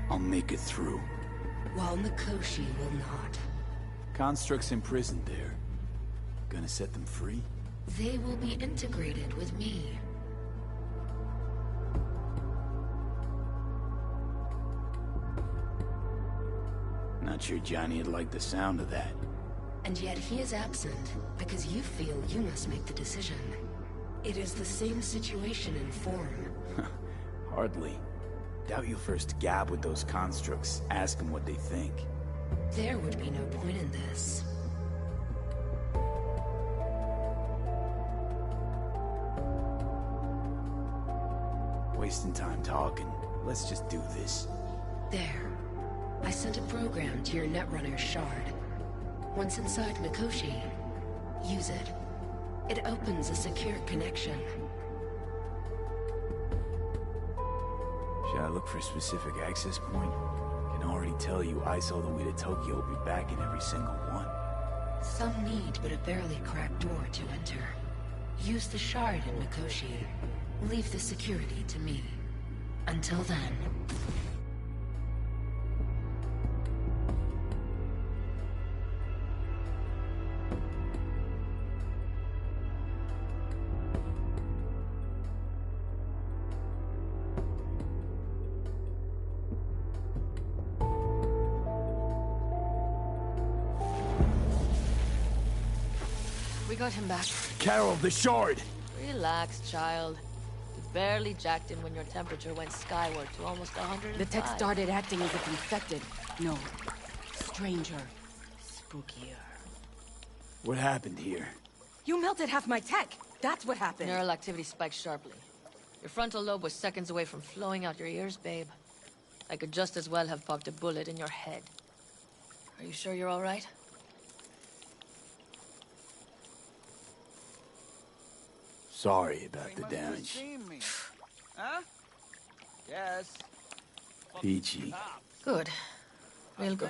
Speaker 3: I'll make it through.
Speaker 15: While Mikoshi will not.
Speaker 3: Constructs imprisoned there. Gonna set them free?
Speaker 15: They will be integrated with me.
Speaker 3: Not sure Johnny'd like the sound of that.
Speaker 15: And yet he is absent, because you feel you must make the decision. It is the same situation in form.
Speaker 3: Hardly. Doubt you'll first gab with those constructs, ask them what they think.
Speaker 15: There would be no point in this.
Speaker 3: Wasting time talking. Let's just do this.
Speaker 15: There. I sent a program to your Netrunner's shard. Once inside Mikoshi, use it. It opens a secure connection.
Speaker 3: Should I look for a specific access point? I can already tell you ICE all the way to Tokyo will be back in every single one.
Speaker 15: Some need but a barely cracked door to enter. Use the shard in Mikoshi. Leave the security to me. Until then...
Speaker 14: We got him back.
Speaker 3: Carol, the shard!
Speaker 14: Relax, child. You barely jacked in when your temperature went skyward to almost 105.
Speaker 13: The tech started acting as if infected. No. Stranger. Spookier.
Speaker 3: What happened here?
Speaker 13: You melted half my tech! That's what happened!
Speaker 14: Neural activity spiked sharply. Your frontal lobe was seconds away from flowing out your ears, babe. I could just as well have popped a bullet in your head. Are you sure you're all right?
Speaker 3: Sorry about the damage.
Speaker 11: Huh? Yes.
Speaker 3: Peachy.
Speaker 14: Good. Real good.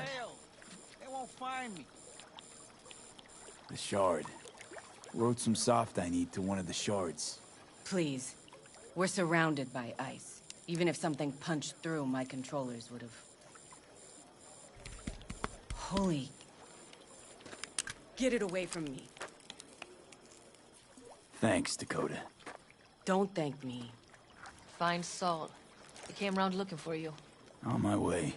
Speaker 11: They won't find me.
Speaker 3: The shard. Wrote some soft I need to one of the shards.
Speaker 13: Please. We're surrounded by ice. Even if something punched through, my controllers would have... Holy... Get it away from me.
Speaker 3: Thanks, Dakota.
Speaker 13: Don't thank me.
Speaker 14: Find Saul. He came round looking for you.
Speaker 3: On my way.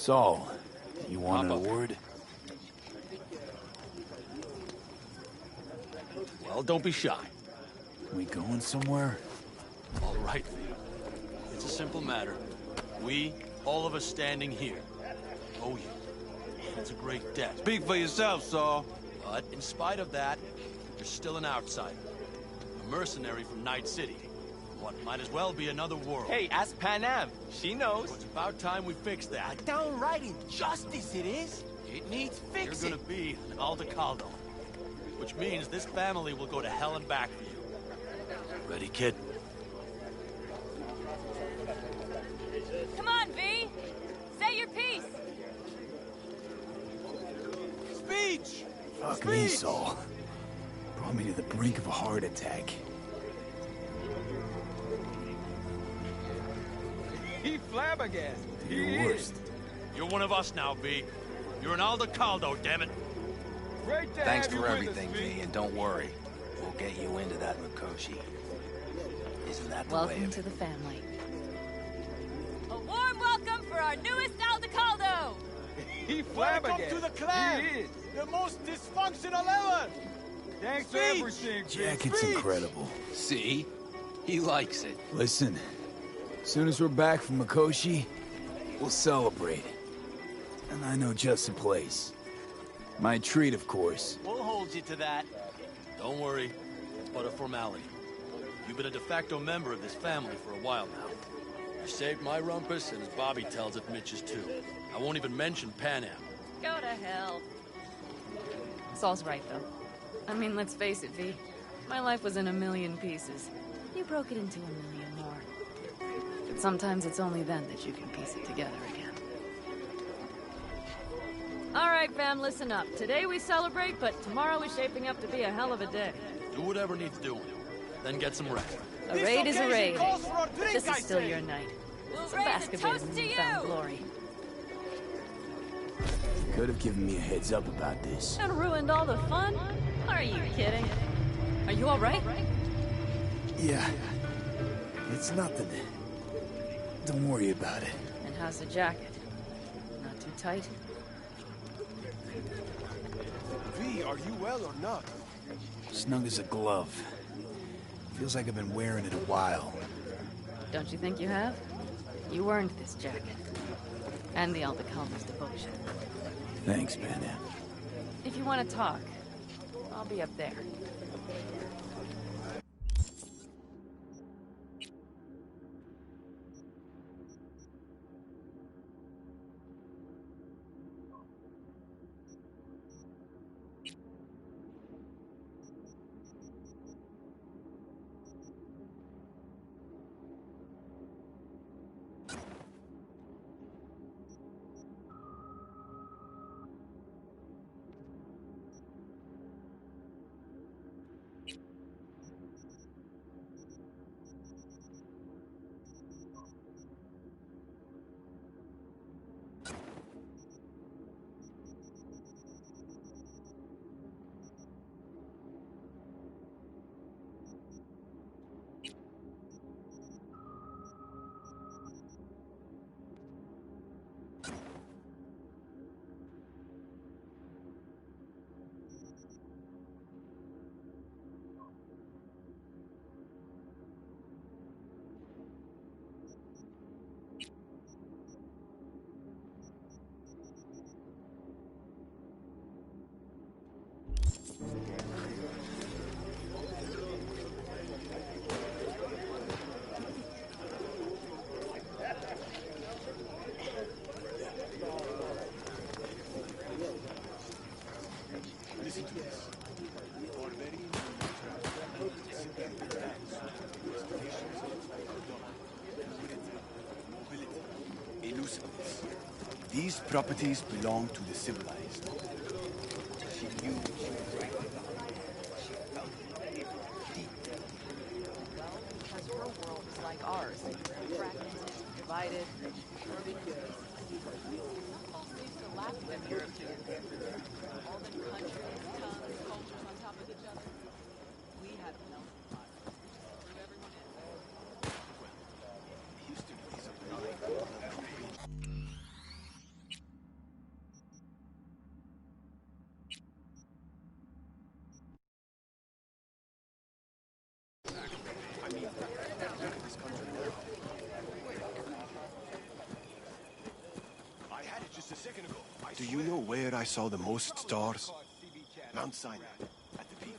Speaker 3: Saul, you want an
Speaker 10: Pop up.
Speaker 3: award?
Speaker 10: Well, don't be shy.
Speaker 3: We going somewhere?
Speaker 10: All right, V. It's a simple matter. We, all of us standing here, owe you. It's a great debt.
Speaker 11: Speak for yourself, Saul.
Speaker 10: But in spite of that, you're still an outsider. A mercenary from Night City. What might as well be another world.
Speaker 12: Hey, ask Pan Am. She knows.
Speaker 10: It's about time we fix that.
Speaker 12: Downright injustice it is. It needs fixing.
Speaker 10: You're gonna be an Aldecaldo. Which means this family will go to hell and back for you. Ready, kid?
Speaker 5: Come on, V! Say your piece!
Speaker 11: Speech!
Speaker 3: Fuck me, Saul. Brought me to the brink of a heart attack.
Speaker 11: He flabbergasted.
Speaker 3: You're worst.
Speaker 10: You're one of us now, V. You're an Aldecaldo, damn it.
Speaker 11: Great to
Speaker 9: Thanks
Speaker 11: have you
Speaker 9: for
Speaker 11: with
Speaker 9: everything,
Speaker 11: us,
Speaker 9: V, and don't worry. We'll get you into that Mikoshi. Isn't that the way
Speaker 14: Welcome
Speaker 9: of
Speaker 14: to
Speaker 9: it?
Speaker 14: the family.
Speaker 5: A warm welcome for our newest Aldecaldo!
Speaker 11: He flabbergasted.
Speaker 12: Welcome to the clan.
Speaker 11: He is.
Speaker 12: The most dysfunctional ever.
Speaker 11: Thanks for
Speaker 12: Speech.
Speaker 11: everything, V.
Speaker 3: Jacket's incredible.
Speaker 9: See? He likes it.
Speaker 3: Listen, as soon as we're back from Mikoshi, we'll celebrate. And I know just the place. My treat, of course.
Speaker 12: We'll hold you to that.
Speaker 10: Don't worry. It's but a formality. You've been a de facto member of this family for a while now. You saved my rumpus, and as Bobby tells it, Mitch's too. I won't even mention Pan Am.
Speaker 14: Go to hell. Saul's right, though. I mean, let's face it, V. My life was in a million pieces. You broke it into a million more. But sometimes it's only then that you can piece it together again. All right, fam, listen up. Today we celebrate, but tomorrow is shaping up to be a hell of a day.
Speaker 10: Do whatever needs doing. Then get some rest.
Speaker 14: A raid is a raid.
Speaker 12: Calls for a drink,
Speaker 14: This
Speaker 12: I
Speaker 14: is still
Speaker 12: say.
Speaker 14: your night.
Speaker 5: We'll
Speaker 14: Some
Speaker 5: raise a
Speaker 14: basket
Speaker 5: toast
Speaker 14: of
Speaker 5: to
Speaker 14: newfound
Speaker 5: you!
Speaker 14: glory.
Speaker 3: Could have given me a heads up about this.
Speaker 14: And ruined all the fun? Are you kidding? Are you all right?
Speaker 3: Yeah. It's nothing. Don't worry about it.
Speaker 14: And how's the jacket? Not too tight?
Speaker 12: V, are you well or not?
Speaker 3: Snug as a glove. Feels like I've been wearing it a while.
Speaker 14: Don't you think you have? You earned this jacket. And the Aldecaldo's devotion.
Speaker 3: Thanks, Pan Am.
Speaker 14: If you want to talk, I'll be up there.
Speaker 12: Listen to this. Elusiveness. These properties belong to the civilized. She knew what she was right about. She felt it deep.
Speaker 14: Well, because her world is like ours. Fragmented, divided. Folks used to laugh at them Europeans. All the countries, tongues, cultures on top of each other. We had a melting pot. Threw everyone in.
Speaker 12: Houston is a blind.
Speaker 6: Do you know where I saw the most stars? Mount Sinai, at the peak.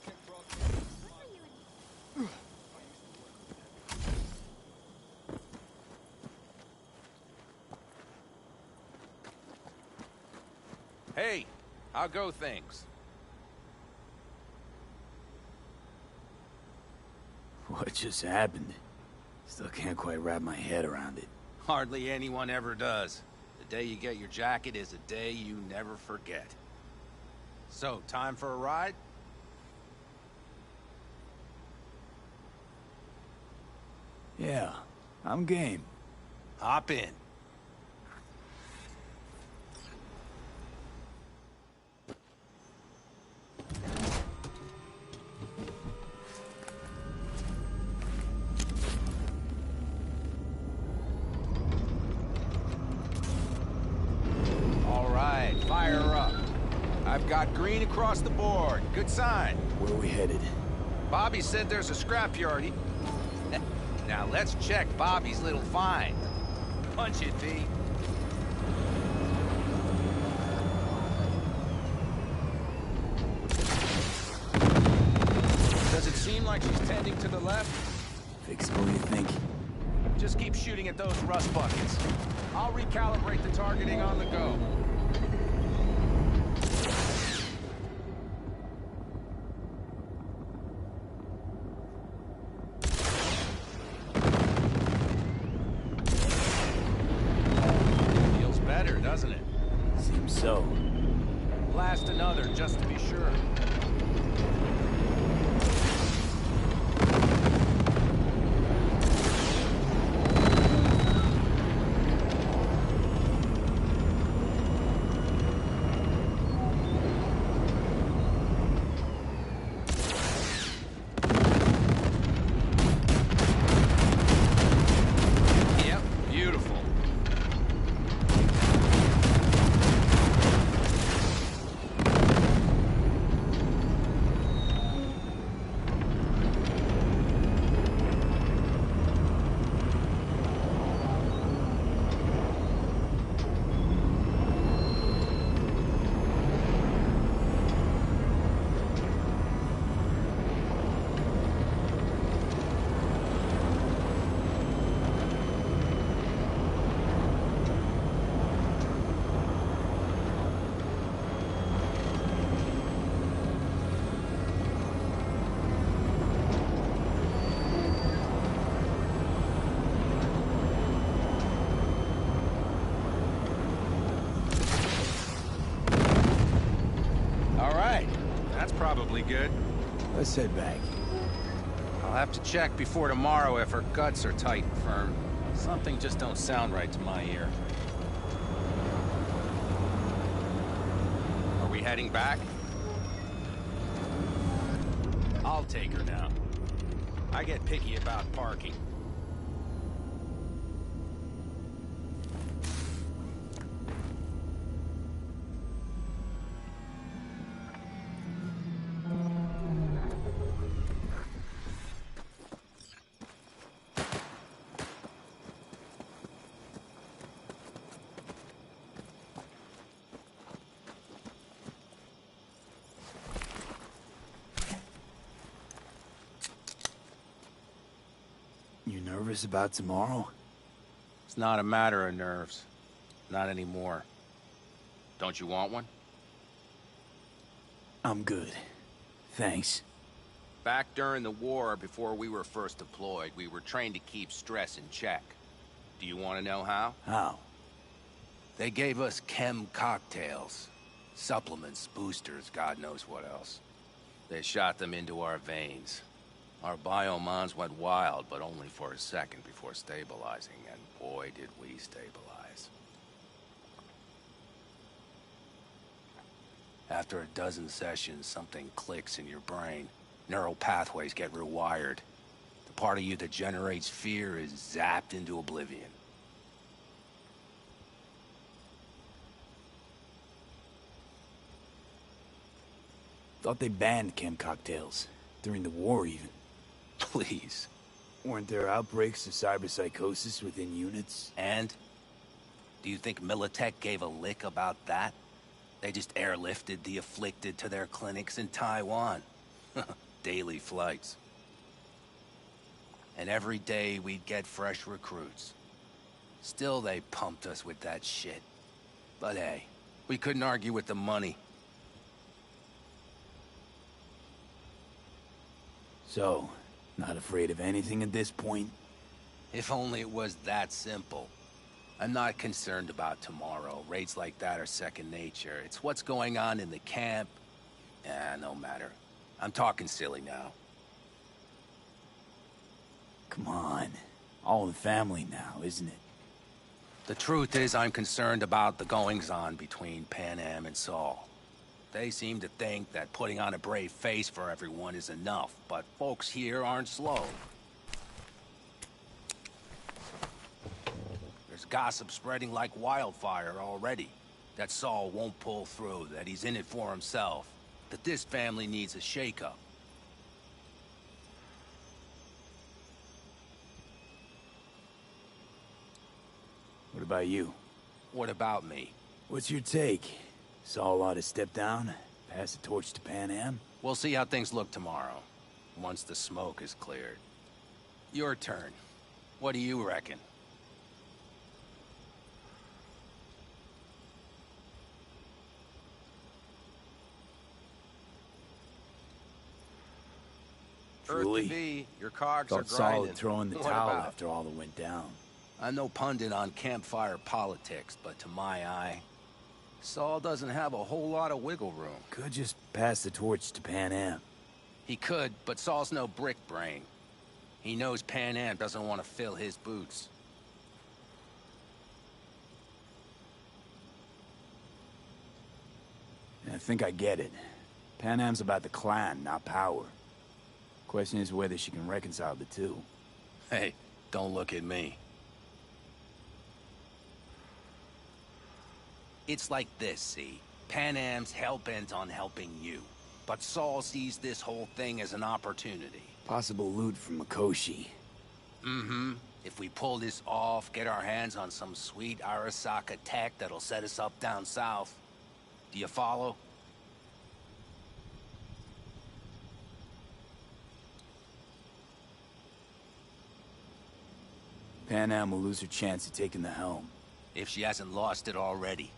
Speaker 9: Hey, how go things?
Speaker 3: What just happened? Still can't quite wrap my head around it.
Speaker 9: Hardly anyone ever does. The day you get your jacket is a day you never forget. So, time for a ride?
Speaker 3: Yeah, I'm game.
Speaker 9: Hop in. All right, fire up. I've got green across the board. Good sign.
Speaker 3: Where are we headed?
Speaker 9: Bobby said there's a scrapyard. Now let's check Bobby's little find. Punch it, V. Does it seem like she's tending to the left?
Speaker 3: Fixable, you think?
Speaker 9: Just keep shooting at those rust buckets. I'll recalibrate the targeting on the go. Feels better, doesn't it?
Speaker 3: Seems so.
Speaker 9: Blast another, just to be sure. Yep, beautiful. All right, that's probably good.
Speaker 3: Let's head back.
Speaker 9: I'll have to check before tomorrow if her guts are tight and firm. Something just don't sound right to my ear. Are we heading back? I'll take her now. I get picky about parking.
Speaker 3: You nervous about tomorrow?
Speaker 9: It's not a matter of nerves. Not anymore. Don't you want one?
Speaker 3: I'm good. Thanks.
Speaker 9: Back during the war, before we were first deployed, we were trained to keep stress in check. Do you want to know how?
Speaker 3: How?
Speaker 9: They gave us chem cocktails. Supplements, boosters, God knows what else. They shot them into our veins. Our biomons went wild, but only for a second before stabilizing, and boy did we stabilize. After a dozen sessions, something clicks in your brain. Neural pathways get rewired. The part of you that generates fear is zapped into oblivion.
Speaker 3: Thought they banned chem cocktails. During the war, even.
Speaker 9: Please.
Speaker 3: Weren't there outbreaks of cyberpsychosis within units?
Speaker 9: And? Do you think Militech gave a lick about that? They just airlifted the afflicted to their clinics in Taiwan. Daily flights. And every day we'd get fresh recruits. Still they pumped us with that shit. But hey, we couldn't argue with the money.
Speaker 3: So, not afraid of anything at this point?
Speaker 9: If only it was that simple. I'm not concerned about tomorrow. Raids like that are second nature. It's what's going on in the camp. No matter. I'm talking silly now.
Speaker 3: Come on. All the family now, isn't it?
Speaker 9: The truth is, I'm concerned about the goings-on between Pan Am and Saul. They seem to think that putting on a brave face for everyone is enough, but folks here aren't slow. There's gossip spreading like wildfire already. That Saul won't pull through, that he's in it for himself, that this family needs a shakeup.
Speaker 3: What about you?
Speaker 9: What about me?
Speaker 3: What's your take? Saul ought to step down, pass the torch to Pan Am?
Speaker 9: We'll see how things look tomorrow, once the smoke is cleared. Your turn. What do you reckon?
Speaker 3: Truly?
Speaker 9: Earth to be, your cogs
Speaker 3: Thought
Speaker 9: are
Speaker 3: Saul
Speaker 9: grinding.
Speaker 3: would throw in the
Speaker 9: What
Speaker 3: towel
Speaker 9: about?
Speaker 3: after all that went down.
Speaker 9: I'm no pundit on campfire politics, but to my eye, Saul doesn't have a whole lot of wiggle room.
Speaker 3: Could just pass the torch to Pan Am.
Speaker 9: He could, but Saul's no brick brain. He knows Pan Am doesn't want to fill his boots.
Speaker 3: I think I get it. Pan Am's about the clan, not power. Question is whether she can reconcile the two.
Speaker 9: Hey, don't look at me. It's like this, see? Pan Am's hell-bent on helping you. But Saul sees this whole thing as an opportunity.
Speaker 3: Possible loot from Mikoshi.
Speaker 9: Mm-hmm. If we pull this off, get our hands on some sweet Arasaka tech that'll set us up down south. Do you follow?
Speaker 3: Pan Am will lose her chance of taking the helm.
Speaker 9: If she hasn't lost it already.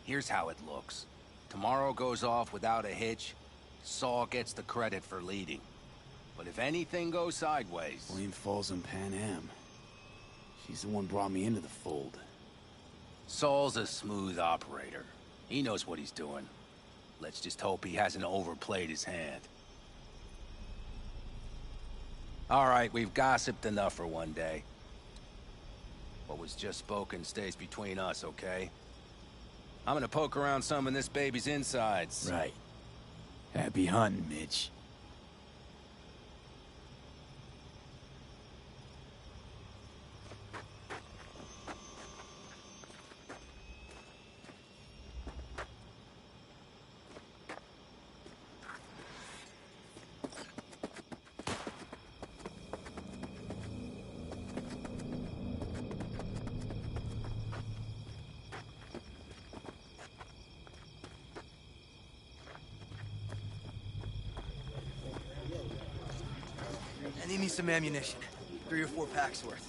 Speaker 9: Here's how it looks. Tomorrow goes off without a hitch. Saul gets the credit for leading. But if anything goes sideways...
Speaker 3: Blame falls on Pan Am. She's the one brought me into the fold.
Speaker 9: Saul's a smooth operator. He knows what he's doing. Let's just hope he hasn't overplayed his hand. All right, we've gossiped enough for one day. What was just spoken stays between us, okay? I'm gonna poke around some of this baby's insides.
Speaker 3: Right. Happy hunting, Mitch.
Speaker 16: I need me some ammunition. 3 or 4 packs worth.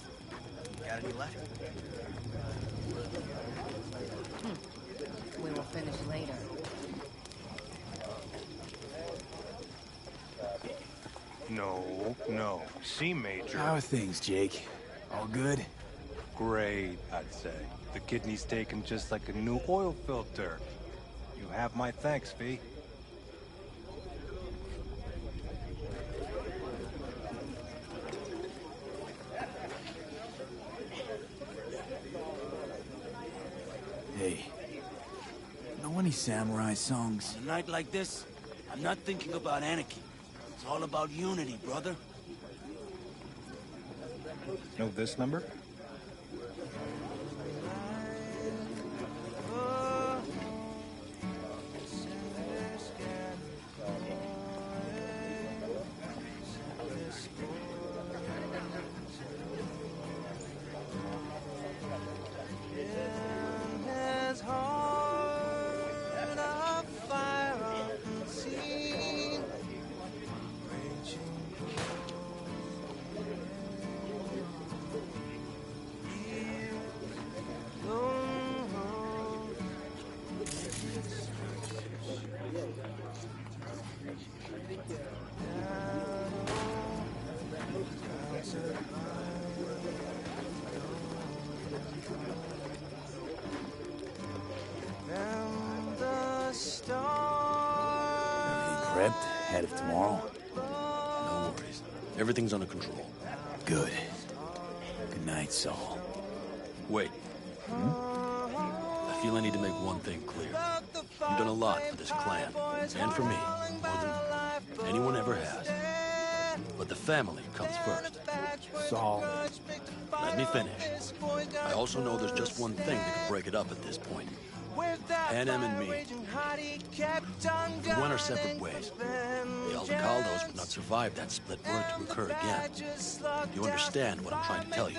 Speaker 16: Got any left?
Speaker 13: We will finish later.
Speaker 2: No. C major.
Speaker 3: How are things, Jake? All good?
Speaker 2: Great, I'd say. The kidney's taken just like a new oil filter. You have my thanks, V.
Speaker 3: Hey, know any samurai songs?
Speaker 17: On a night like this, I'm not thinking about anarchy. It's all about unity, brother.
Speaker 2: Know this number?
Speaker 3: prepped ahead of tomorrow?
Speaker 10: No worries. Everything's under control.
Speaker 3: Good. Good night, Saul.
Speaker 10: Wait. I feel I need to make one thing clear. You've done a lot for this clan, and for me, more than anyone ever has. But the family comes first.
Speaker 3: Saul.
Speaker 10: Let me finish. I also know there's just one thing that could break it up at this point. Panam and me. We went our separate ways. The Aldecaldos would not survive that split were it to occur again. You understand what I'm trying to tell you?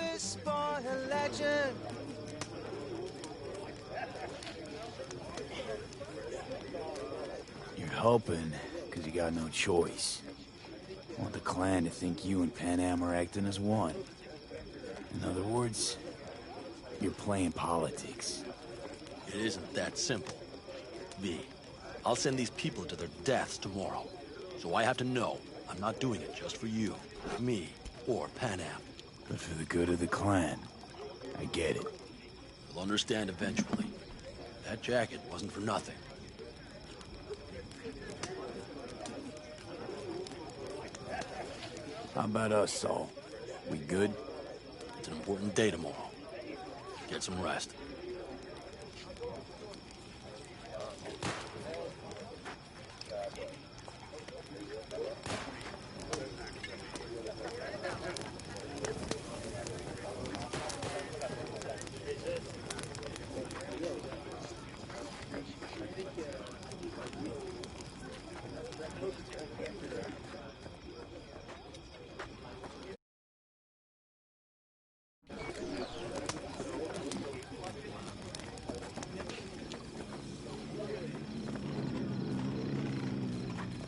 Speaker 3: You're helping, because you got no choice. I want the clan to think you and Panam are acting as one. In other words, you're playing politics.
Speaker 10: It isn't that simple. V, I'll send these people to their deaths tomorrow. So I have to know I'm not doing it just for you, me, or Panam.
Speaker 3: But for the good of the clan. I get it.
Speaker 10: You'll understand eventually. That jacket wasn't for nothing.
Speaker 3: How about us, Saul? We good?
Speaker 10: It's an important day tomorrow. Get some rest.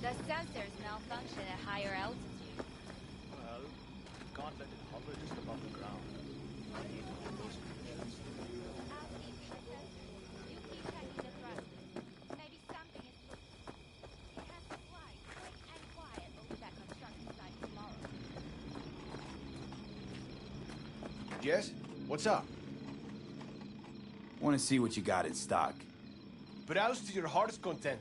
Speaker 5: The sensors malfunction at higher altitude.
Speaker 18: Well, can't let it hover just above the ground. I need to know those conditions.
Speaker 5: You keep checking the thrusters. Maybe something is cooking. It has to fly quick and quiet over that construction site tomorrow.
Speaker 12: Jess? What's up?
Speaker 3: Want to see what you got in stock.
Speaker 12: Browse to your heart's content.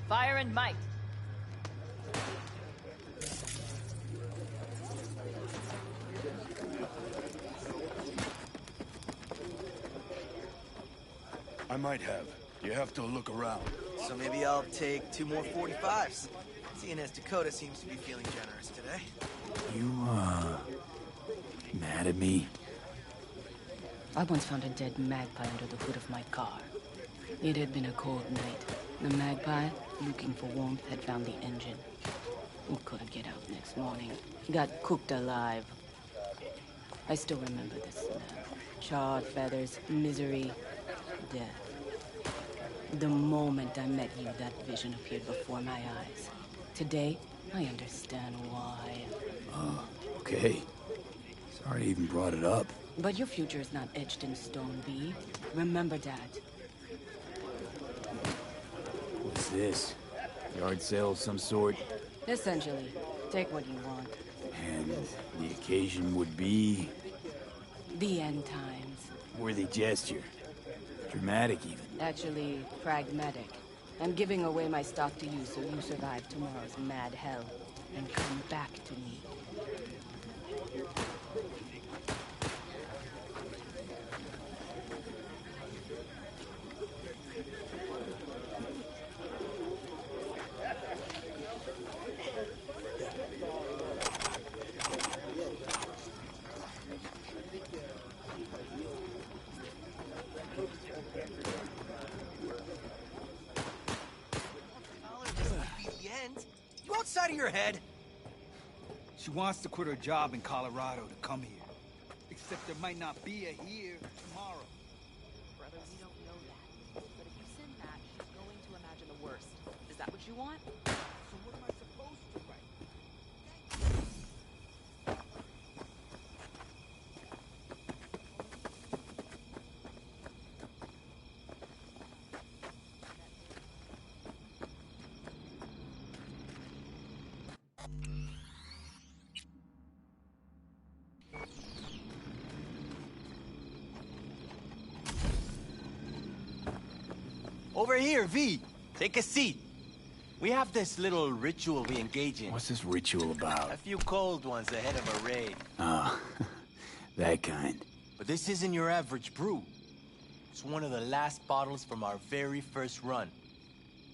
Speaker 14: Fire and might.
Speaker 12: I might have. You have to look around.
Speaker 16: So maybe I'll take 2 more 45s. Seeing as Dakota seems to be feeling generous today.
Speaker 3: You, mad at me?
Speaker 13: I once found a dead magpie under the hood of my car. It had been a cold night. The magpie, looking for warmth, had found the engine. He couldn't get out next morning. He got cooked alive. I still remember the smell. Charred feathers, misery, death. The moment I met you, that vision appeared before my eyes. Today, I understand why.
Speaker 3: Okay. Sorry I even brought it up.
Speaker 13: But your future is not etched in stone, V. Remember that.
Speaker 3: What's this? Yard sale of some sort?
Speaker 13: Essentially, take what you want.
Speaker 3: And the occasion would be...
Speaker 13: The end times.
Speaker 3: Worthy gesture. Dramatic, even.
Speaker 13: Actually, pragmatic. I'm giving away my stock to you so you survive tomorrow's mad hell. And come back to me.
Speaker 16: You outside of your head?
Speaker 11: She wants to quit her job in Colorado to come here. Except there might not be a here tomorrow.
Speaker 14: Brother, we don't know that. But if you send that, she's going to imagine the worst. Is that what you want?
Speaker 11: So what am I supposed to write?
Speaker 19: Over here, V. Take a seat. We have this little ritual we engage in.
Speaker 3: What's this ritual about?
Speaker 19: A few cold ones ahead of a raid.
Speaker 3: Ah, that kind.
Speaker 19: But this isn't your average brew. It's one of the last bottles from our very first run.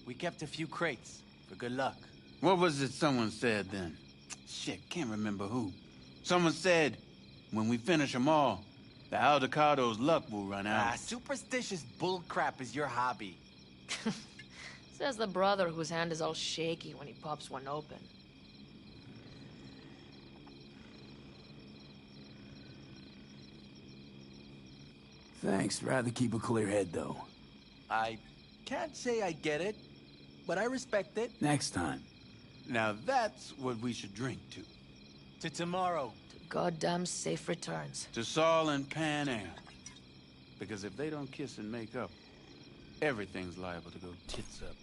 Speaker 19: We kept a few crates for good luck.
Speaker 11: What was it someone said then? Shit, can't remember who. Someone said, when we finish them all, the Aldecado's luck will run out.
Speaker 19: Ah, superstitious bullcrap is your hobby.
Speaker 8: Says the brother whose hand is all shaky when he pops one open.
Speaker 3: Thanks. Rather keep a clear head, though.
Speaker 19: I can't say I get it, but I respect it.
Speaker 3: Next time.
Speaker 11: Now that's what we should drink to.
Speaker 19: To tomorrow.
Speaker 8: To goddamn safe returns.
Speaker 11: To Saul and Pan Am. Because if they don't kiss and make up, everything's liable to go tits up.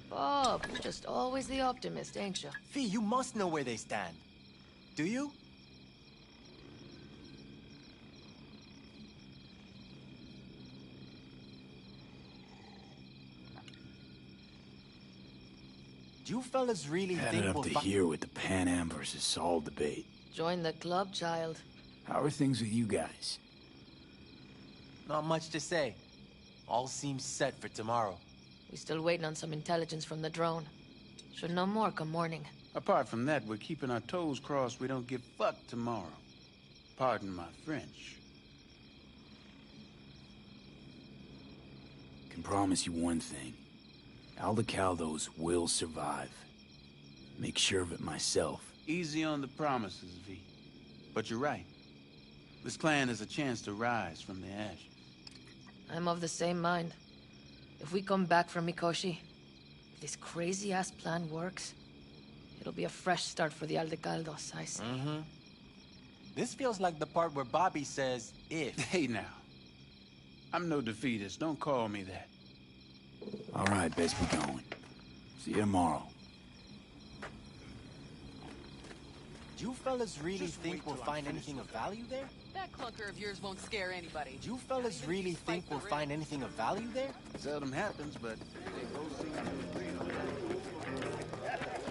Speaker 8: Bob, you're just always the optimist, ain't you?
Speaker 19: Fee, you must know where they stand. Do you? Do you fellas really
Speaker 3: Had
Speaker 19: think
Speaker 3: it up
Speaker 19: we'll
Speaker 3: to here with the Pan Am versus Saul debate.
Speaker 8: Join the club, child.
Speaker 3: How are things with you guys?
Speaker 19: Not much to say. All seems set for tomorrow.
Speaker 8: We still waiting on some intelligence from the drone. Should know more come morning.
Speaker 11: Apart from that, we're keeping our toes crossed we don't get fucked tomorrow. Pardon my French.
Speaker 3: Can promise you one thing. Aldecaldos will survive. Make sure of it myself.
Speaker 11: Easy on the promises, V. But you're right. This clan has a chance to rise from the ashes.
Speaker 8: I'm of the same mind. If we come back from Mikoshi, if this crazy-ass plan works, it'll be a fresh start for the Aldecaldos, I say.
Speaker 19: Mm-hmm. This feels like the part where Bobby says, if.
Speaker 11: Hey now. I'm no defeatist. Don't call me that.
Speaker 3: All right, best be going. See you tomorrow.
Speaker 19: Do you fellas really think we'll find anything of value there?
Speaker 14: That clunker of yours won't scare anybody.
Speaker 19: Do you fellas really think we'll find anything of value there?
Speaker 11: Seldom happens, but they both seem to agree on that.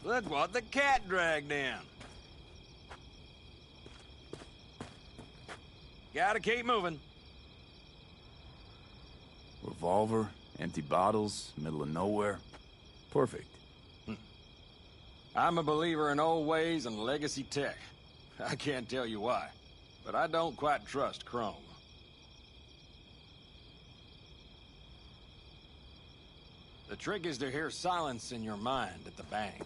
Speaker 9: Look what the cat dragged in. Gotta keep moving.
Speaker 3: Revolver, empty bottles, middle of nowhere. Perfect.
Speaker 20: I'm a believer in old ways and legacy tech. I can't tell you why, but I don't quite trust Chrome. The trick is to hear silence in your mind at the bang.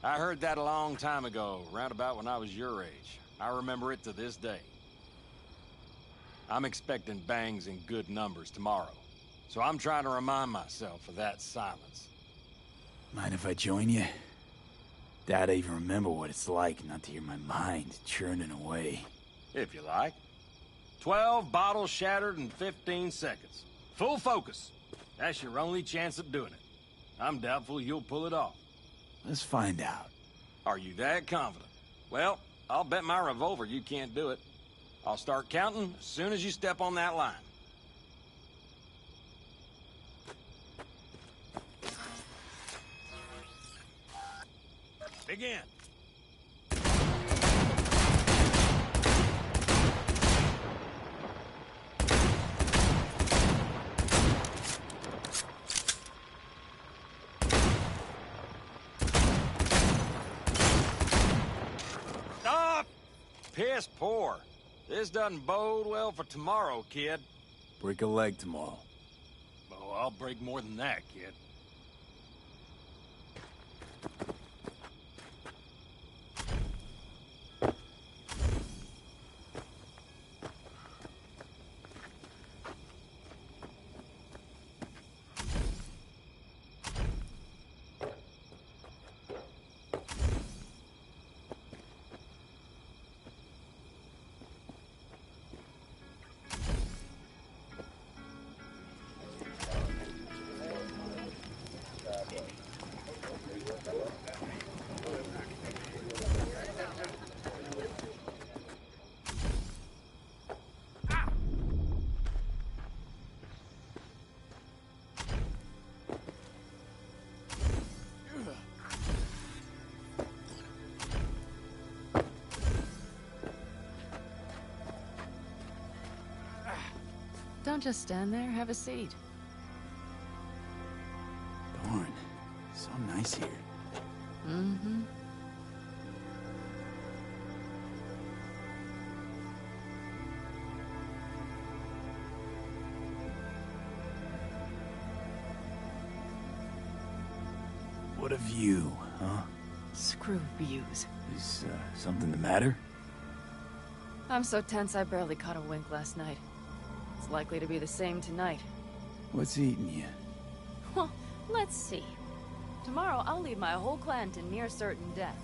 Speaker 20: I heard that a long time ago, round about when I was your age. I remember it to this day. I'm expecting bangs in good numbers tomorrow, so I'm trying to remind myself of that silence.
Speaker 3: Mind if I join you? Doubt I even remember what it's like not to hear my mind churning away.
Speaker 20: If you like. 12 bottles shattered in 15 seconds. Full focus. That's your only chance of doing it. I'm doubtful you'll pull it off.
Speaker 3: Let's find out.
Speaker 20: Are you that confident? Well, I'll bet my revolver you can't do it. I'll start counting as soon as you step on that line. Begin. Stop! Piss poor. This doesn't bode well for tomorrow, kid.
Speaker 3: Break a leg tomorrow.
Speaker 20: Oh, I'll break more than that, kid.
Speaker 14: Don't just stand there, have a seat.
Speaker 3: Darn. So nice here.
Speaker 14: Mm-hmm.
Speaker 3: What a view, huh?
Speaker 14: Screw views.
Speaker 3: Is something the matter?
Speaker 14: I'm so tense I barely caught a wink last night. It's likely to be the same tonight.
Speaker 3: What's eating you?
Speaker 14: Well, let's see. Tomorrow I'll lead my whole clan to near certain death.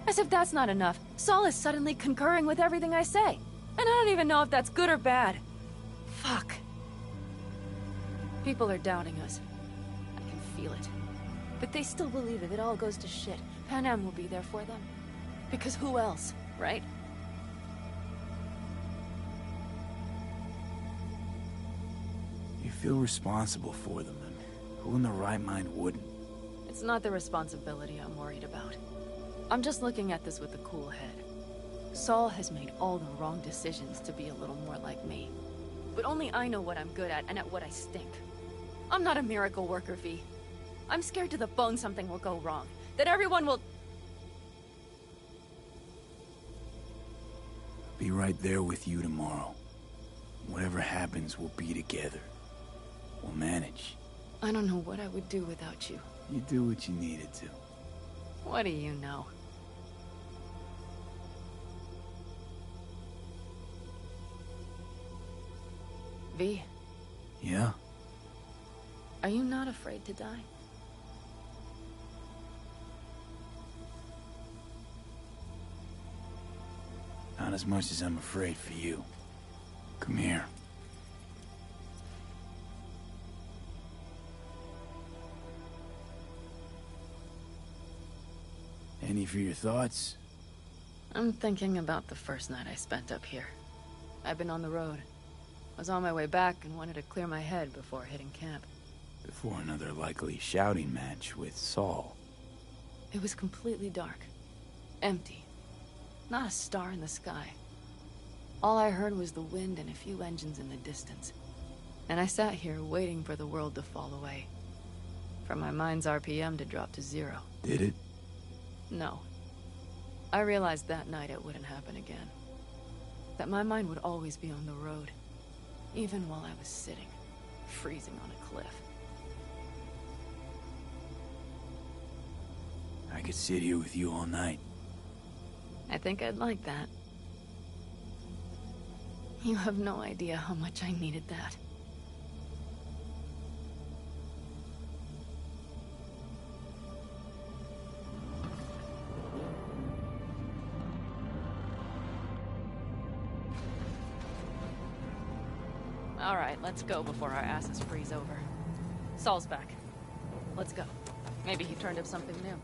Speaker 14: As if that's not enough, Saul is suddenly concurring with everything I say. And I don't even know if that's good or bad. Fuck. People are doubting us. I can feel it. But they still believe if it all goes to shit, Pan Am will be there for them. Because who else, right?
Speaker 3: You feel responsible for them, and who in their right mind wouldn't?
Speaker 14: It's not the responsibility I'm worried about. I'm just looking at this with a cool head. Saul has made all the wrong decisions to be a little more like me. But only I know what I'm good at and at what I stink. I'm not a miracle worker, V. I'm scared to the bone something will go wrong. That everyone will...
Speaker 3: Be right there with you tomorrow. Whatever happens, we'll be together. We'll manage.
Speaker 14: I don't know what I would do without you.
Speaker 3: You do what you needed to.
Speaker 14: What do you know? V,
Speaker 3: Yeah?
Speaker 14: are you not afraid to die?
Speaker 3: Not as much as I'm afraid for you. Come here. Any for your thoughts?
Speaker 14: I'm thinking about the first night I spent up here. I've been on the road. I was on my way back and wanted to clear my head before hitting camp.
Speaker 3: Before another likely shouting match with Saul.
Speaker 14: It was completely dark. Empty. Not a star in the sky. All I heard was the wind and a few engines in the distance. And I sat here waiting for the world to fall away. For my mind's RPM to drop to 0.
Speaker 3: Did it?
Speaker 14: No. I realized that night it wouldn't happen again. That my mind would always be on the road. Even while I was sitting, freezing on a cliff.
Speaker 3: I could sit here with you all night.
Speaker 14: I think I'd like that. You have no idea how much I needed that. All right, let's go before our asses freeze over. Saul's back. Let's go. Maybe he turned up something new.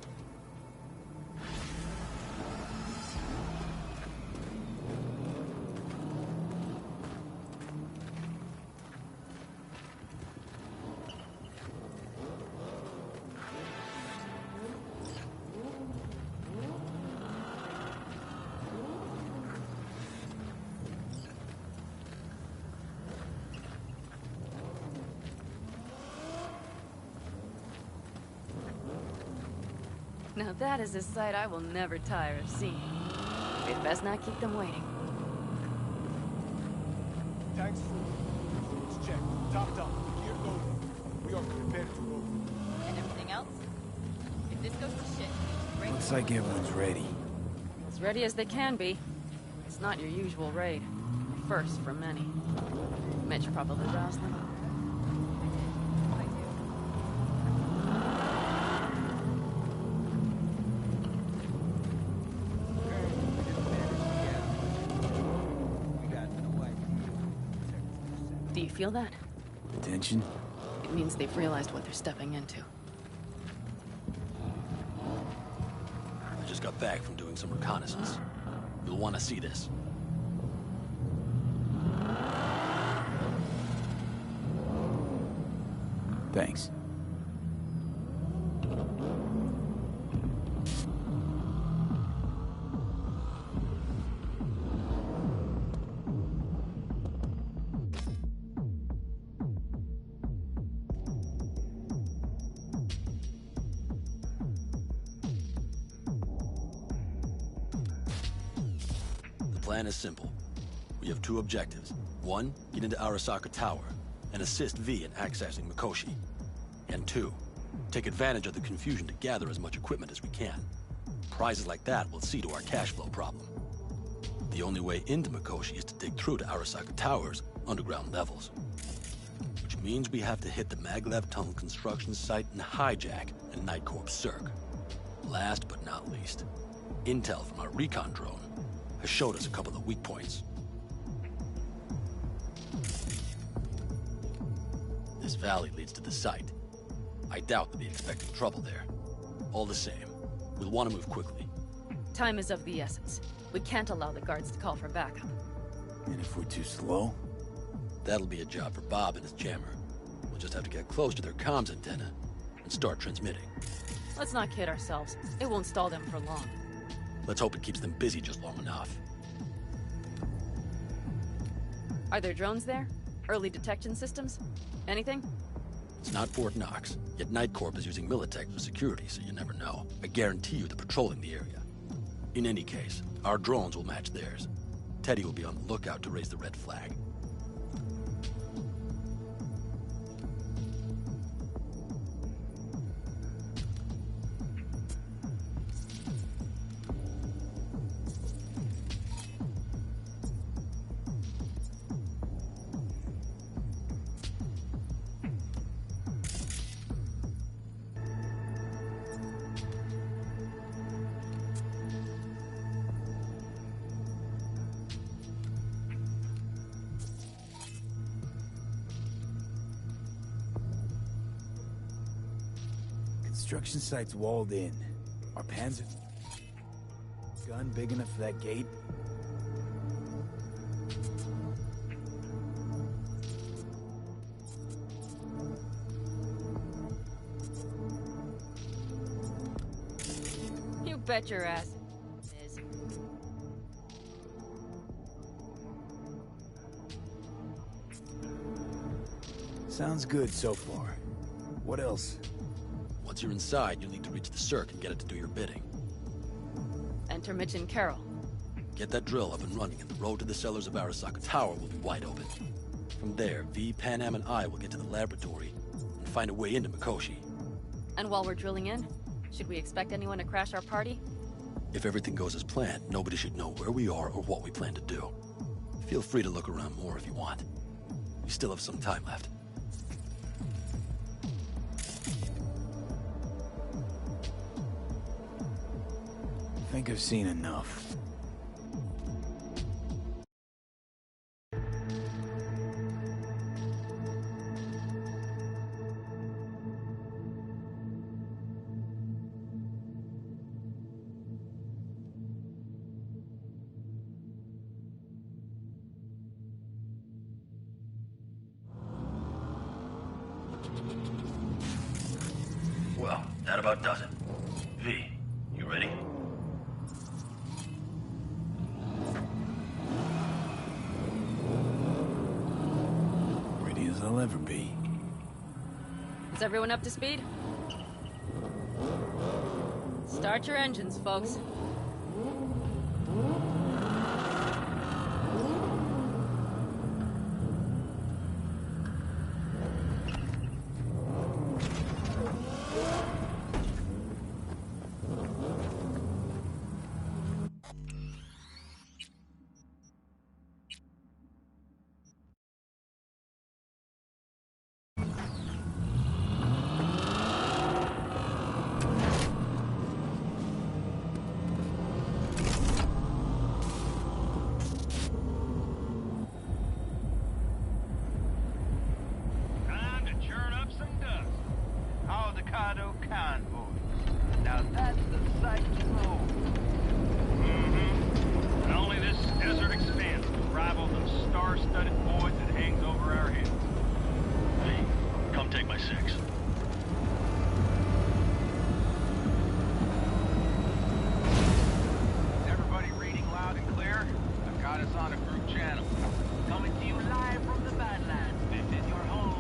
Speaker 14: Now that is a sight I will never tire of seeing. We'd best not keep them waiting.
Speaker 12: Tanks full. It's checked. Topped up. Gear loaded. We are prepared to roll.
Speaker 5: And everything else? If this goes to shit, break.
Speaker 3: Looks like everyone's ready.
Speaker 14: As ready as they can be. It's not your usual raid. First for many. Mitch probably roused them. Do you feel that?
Speaker 3: Attention?
Speaker 14: It means they've realized what they're stepping into.
Speaker 10: I just got back from doing some reconnaissance. You'll want to see this.
Speaker 3: Thanks.
Speaker 10: The plan is simple. We have 2 objectives. 1, get into Arasaka Tower and assist V in accessing Mikoshi. And 2, take advantage of the confusion to gather as much equipment as we can. Prizes like that will see to our cash flow problem. The only way into Mikoshi is to dig through to Arasaka Tower's underground levels. Which means we have to hit the Maglev Tunnel construction site and hijack a Night Corps Circ. Last but not least, intel from our recon drone has showed us a couple of weak points. This valley leads to the site. I doubt they'll be expecting trouble there. All the same, we'll want to move quickly.
Speaker 14: Time is of the essence. We can't allow the guards to call for backup.
Speaker 3: And if we're too slow?
Speaker 10: That'll be a job for Bob and his jammer. We'll just have to get close to their comms antenna and start transmitting.
Speaker 14: Let's not kid ourselves. It won't stall them for long.
Speaker 10: Let's hope it keeps them busy just long enough.
Speaker 14: Are there drones there? Early detection systems? Anything?
Speaker 10: It's not Fort Knox, yet Night Corp is using Militech for security, so you never know. I guarantee you they're patrolling the area. In any case, our drones will match theirs. Teddy will be on the lookout to raise the red flag.
Speaker 3: Construction site's walled in. Our Panzer gun big enough for that gate?
Speaker 14: bet your ass is.
Speaker 3: Sounds good so far. What else?
Speaker 10: Once you're inside, you'll need to reach the circ and get it to do your bidding.
Speaker 14: Enter Mitch and Carol.
Speaker 10: Get that drill up and running, and the road to the cellars of Arasaka Tower will be wide open. From there, V, Pan Am, and I will get to the laboratory and find a way into Mikoshi.
Speaker 14: And while we're drilling in, should we expect anyone to crash our party?
Speaker 10: If everything goes as planned, nobody should know where we are or what we plan to do. Feel free to look around more if you want. We still have some time left.
Speaker 3: I think I've seen enough.
Speaker 10: Well, that about does it. V, you ready?
Speaker 3: Ready as I'll ever be.
Speaker 14: Is everyone up to speed? Start your engines, folks.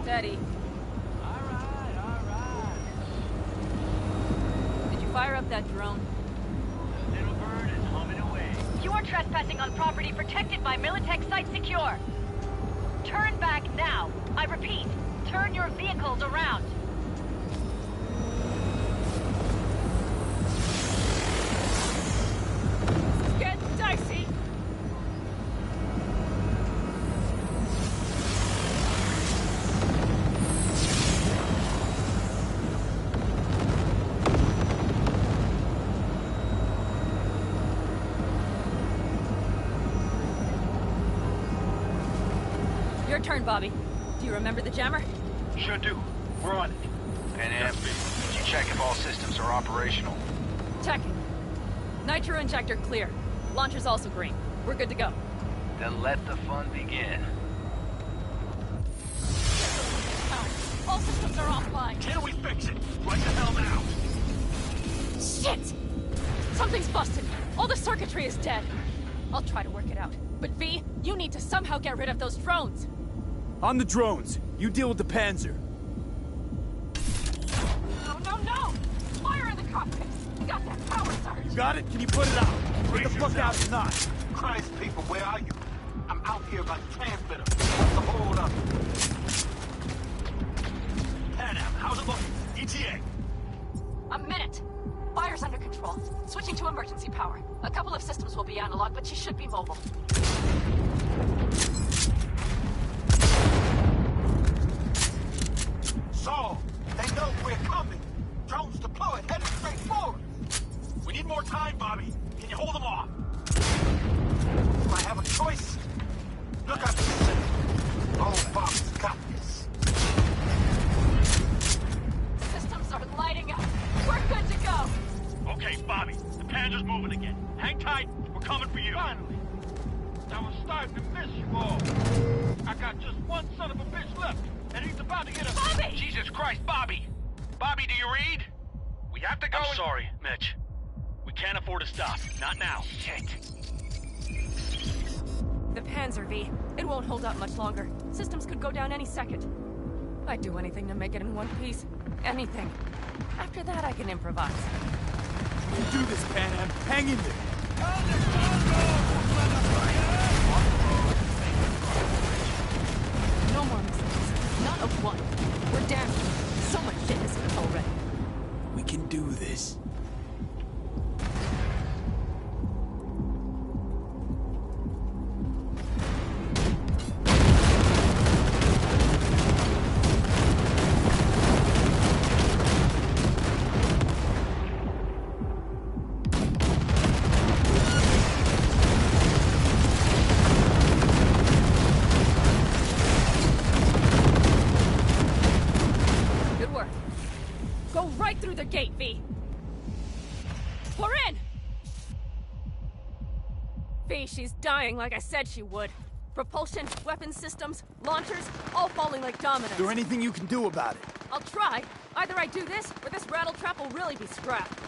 Speaker 14: Steady. Did you fire up that drone?
Speaker 18: The little bird is humming away.
Speaker 21: You are trespassing on property protected by Militech Site Secure. Turn back now. I repeat, turn your vehicles around.
Speaker 14: Get dicey! Your turn, Bobby. Do you remember the jammer?
Speaker 18: Sure do. We're on it.
Speaker 22: Pan Am, did you check if all systems are operational?
Speaker 14: Checking. Nitro injector clear. Launcher's also green. We're good to go.
Speaker 22: Then let the fun begin.
Speaker 14: All systems are offline.
Speaker 18: Can we fix it? Right the hell now!
Speaker 14: Shit! Something's busted. All the circuitry is dead. I'll try to work it out. But V, you need to somehow get rid of those drones.
Speaker 3: On the drones. You deal with the Panzer.
Speaker 14: No! Fire in the cockpit! Got that power surge!
Speaker 3: You got it? Can you put it out? Get the fuck out or not?
Speaker 18: Christ, people, where are you? I'm out here by the transmitter. What's the hold up? Pan Am, how's it looking? ETA.
Speaker 14: A minute. Fire's under control. Switching to emergency power. A couple of systems will be analog, but she should be mobile.
Speaker 18: Saul, they know we're coming. Drones deployed, headed straight forward. We need more time, Bobby. Can you hold them off? Do I have a choice? Look up. Oh, Bobby's got this.
Speaker 14: Systems are lighting up. We're good to go.
Speaker 18: Okay, Bobby. The Panzer's moving again. Hang tight. We're coming for you. Finally. I was starting to miss you all. I got just one son of a bitch left, and he's about to get us.
Speaker 14: Bobby!
Speaker 22: Jesus Christ, Bobby! Bobby, do you read? We have to go.
Speaker 18: I'm sorry, Mitch. We
Speaker 1: Can't afford to stop. Not now. Shit.
Speaker 21: The Panzer, V. It won't hold up much longer. Systems could go down any second. I'd do anything to make it in one piece. Anything. After that, I can improvise.
Speaker 12: You can do this, Pan Am. Hang in there.
Speaker 21: No more mistakes. Not a one. We're down. So much shit has hit already.
Speaker 3: We can do this.
Speaker 21: Good work. Go right through the gate, V. Pour in! V, she's dying like I said she would. Propulsion, weapon systems, launchers, all falling like dominoes.
Speaker 12: Is there anything you can do about it?
Speaker 21: I'll try. Either I do this, or this rattletrap will really be scrapped.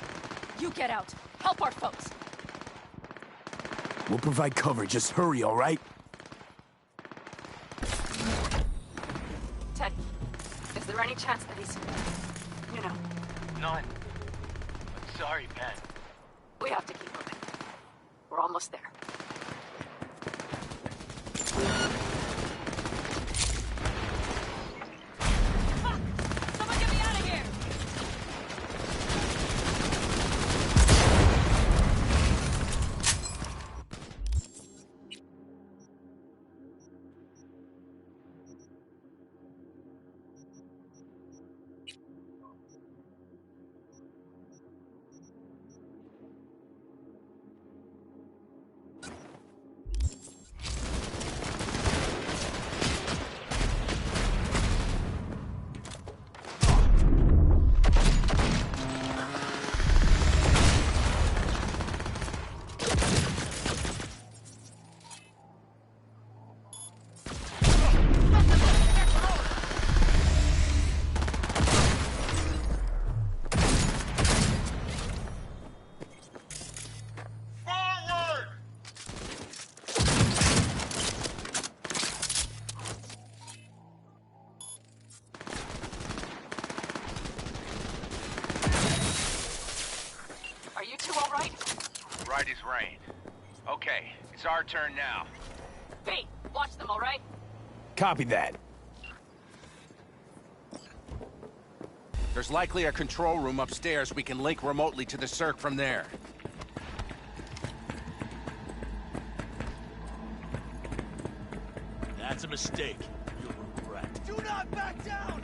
Speaker 21: You get out. Help our folks.
Speaker 12: We'll provide cover. Just hurry, all right?
Speaker 8: Ted, is there any chance that he's... you know...
Speaker 1: None. I'm sorry, Pen.
Speaker 8: We have to keep moving. We're almost there.
Speaker 21: Someone get me out of here!
Speaker 8: Are you two all right?
Speaker 22: Right as rain. Okay, it's our turn now.
Speaker 8: V, watch them, all right?
Speaker 12: Copy that.
Speaker 9: There's likely a control room upstairs. We can link remotely to the circ from there.
Speaker 17: That's a mistake. You'll regret.
Speaker 18: Do not back down!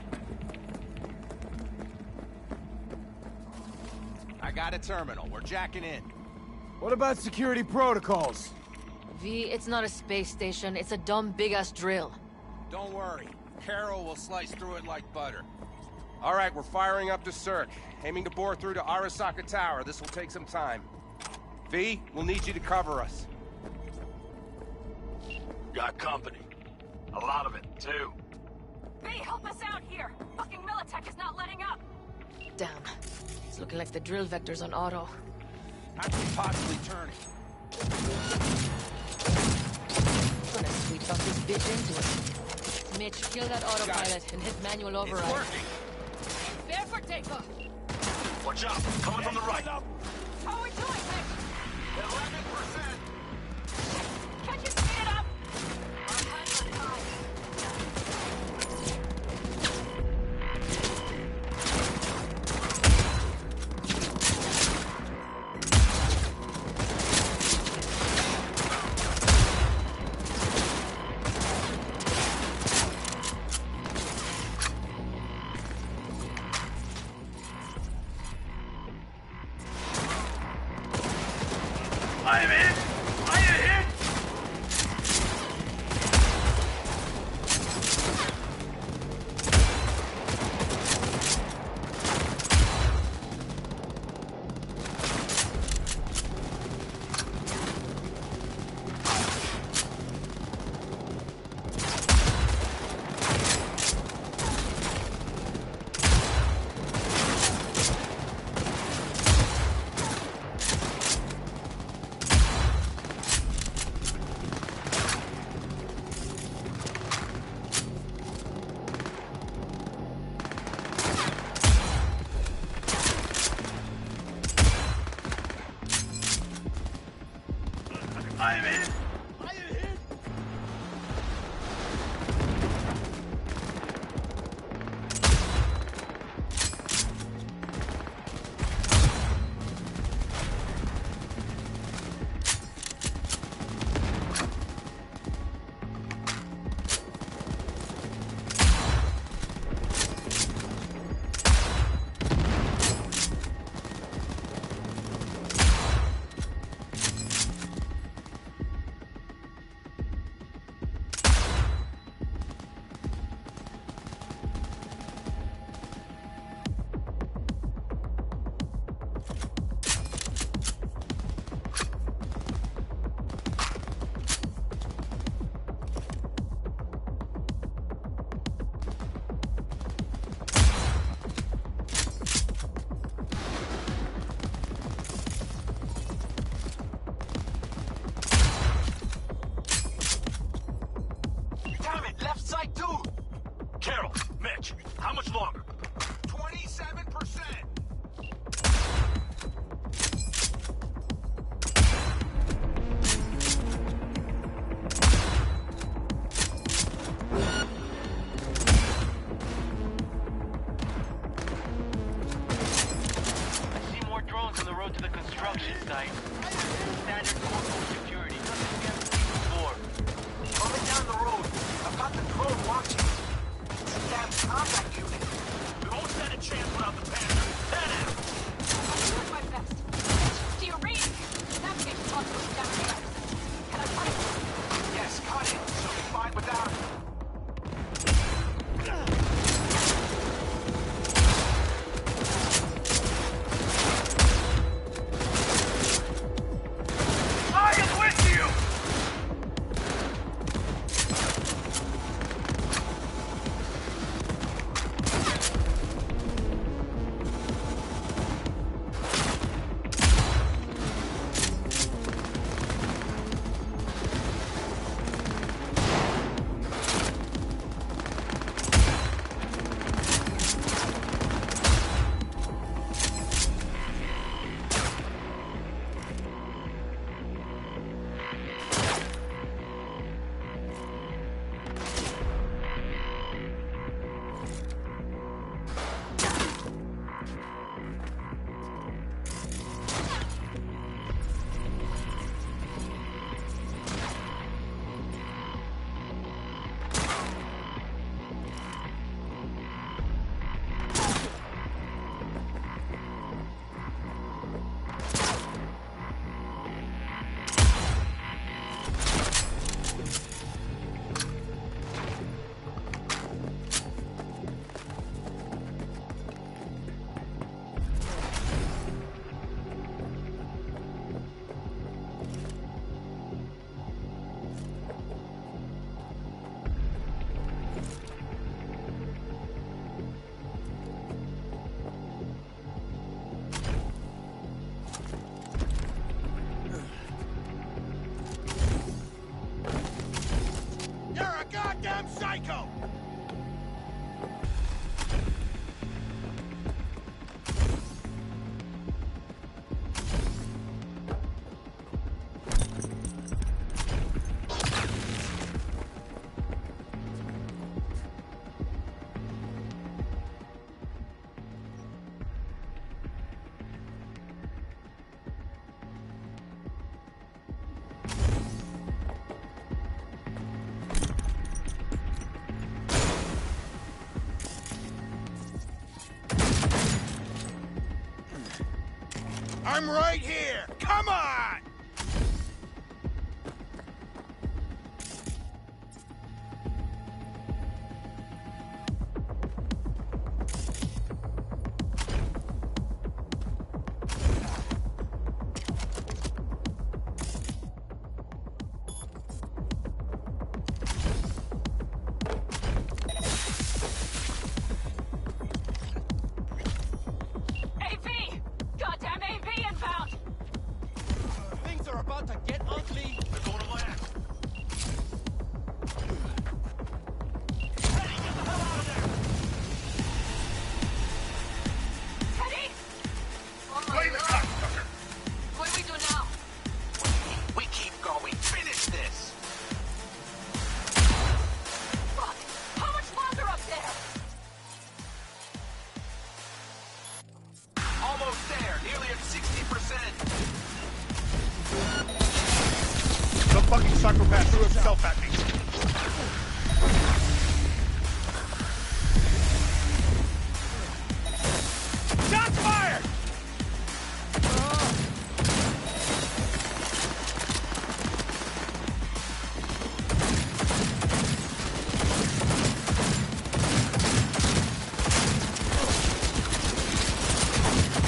Speaker 9: I got a terminal. We're jacking in.
Speaker 12: What about security protocols?
Speaker 21: V, it's not a space station. It's a dumb big-ass drill.
Speaker 9: Don't worry. Carol will slice through it like butter. All right, we're firing up the circ. Aiming to bore through to Arasaka Tower. This will take some time. V, we'll need you to cover us.
Speaker 1: Got company. A lot of it, too.
Speaker 21: V, help us out here! Fucking Militech is not letting up! Damn. It's looking like the drill vector's on auto.
Speaker 9: How can we possibly turn it?
Speaker 21: Gonna sweet talk this bitch into it. Mitch, kill that autopilot and hit manual override.
Speaker 9: It's working.
Speaker 21: Prepare for takeoff!
Speaker 1: Watch out! Coming from the right!
Speaker 21: How are we doing, Mitch?
Speaker 1: 11%!
Speaker 21: Can't you speed it up?
Speaker 1: I am hit! I am hit!
Speaker 18: I'm right here! Come on!
Speaker 21: AV! Goddamn AV inbound!
Speaker 18: Things are about to get ugly. They're going to land. Teddy, get the hell out of there!
Speaker 21: Teddy! Oh my
Speaker 18: Play the
Speaker 21: God.
Speaker 18: cocksucker!
Speaker 21: What do we do now?
Speaker 18: We keep going. Finish this!
Speaker 21: Fuck! How much longer up there?
Speaker 18: Almost there. Nearly at 60%.
Speaker 6: The fucking psychopath threw himself at me.
Speaker 18: Shots fired!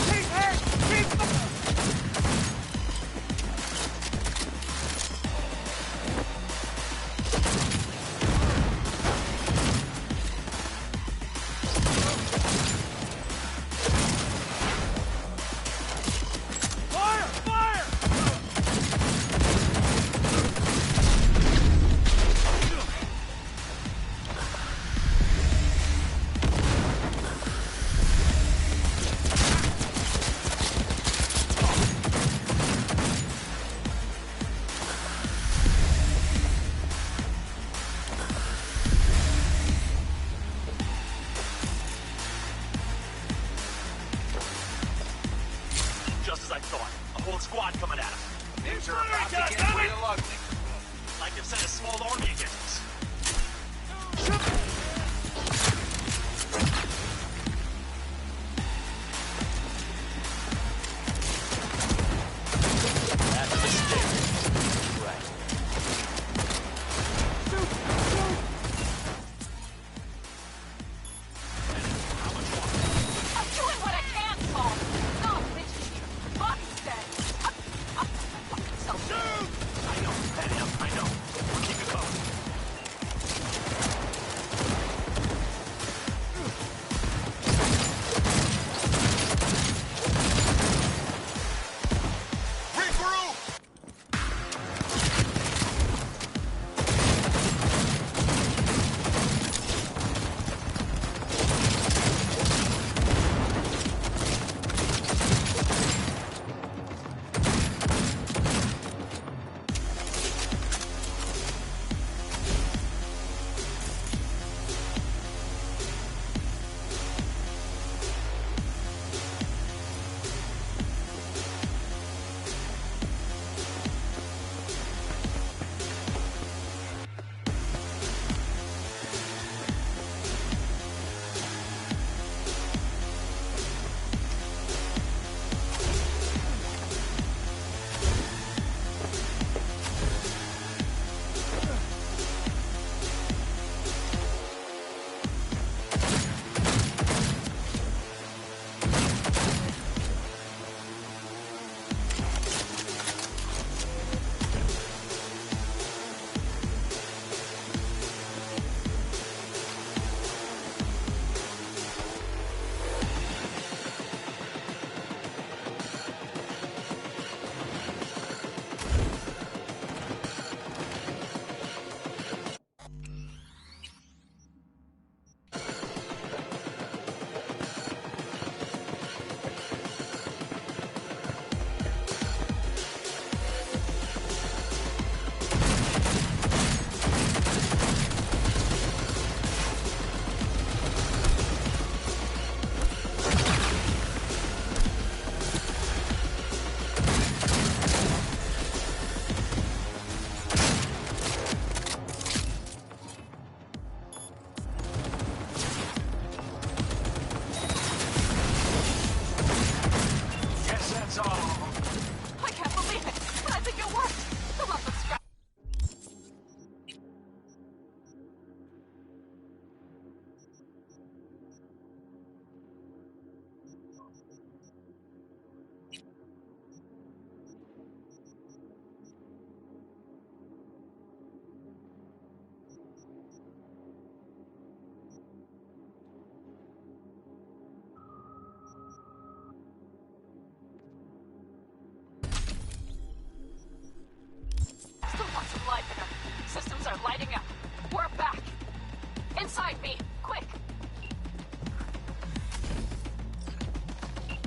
Speaker 18: Keep hurt! Keep Fire! Fire! Just as I thought. A whole squad coming at us. Things are about to get real ugly. Like they've sent a small army against us.
Speaker 10: That's a mistake. Right.
Speaker 21: I'm doing what I can, Paul. No, bitch. Bobby's dead. I'm fucking self.
Speaker 18: I know, Pam, I know. We'll keep it going.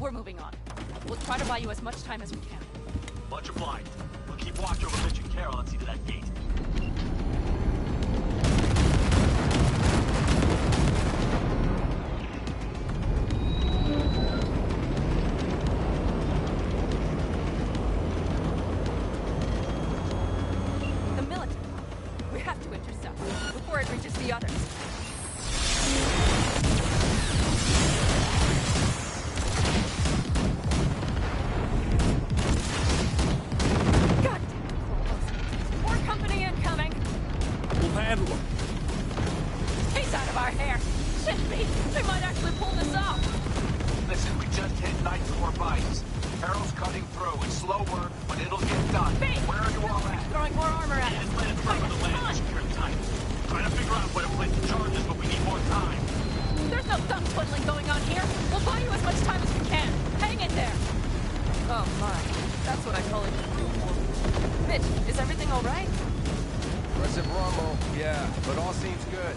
Speaker 21: We're moving on. We'll try to buy you as much time as we can.
Speaker 1: Much obliged. We'll keep watch over Mitch and Carol and see to that gate.
Speaker 21: The military. We have to intercept before it reaches the others. He's out of our hair. Shit, me. We might actually pull this off.
Speaker 1: Listen, we just hit night 4 bites. Carol's cutting through. It's slow work, but it'll get done.
Speaker 21: B,
Speaker 1: where are you all at?
Speaker 21: Throwing more armor at us.
Speaker 1: Let's land in front of the land and secure it tight. Trying to figure out where to place the charges, but we need more time.
Speaker 21: There's no thumb twiddling going on here. We'll buy you as much time as we can. Hang in there. Oh my. That's what I call it. Mitch, is everything all right?
Speaker 9: Impressive rumble, yeah, but all seems good.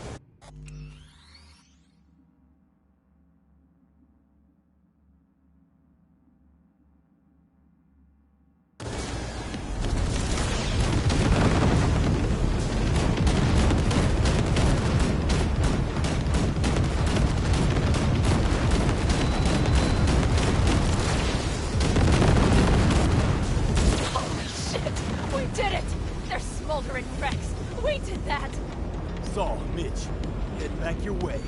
Speaker 21: Holy shit! We did it! They're smoldering wrecks. We did that!
Speaker 3: Saul, Mitch, head back your way.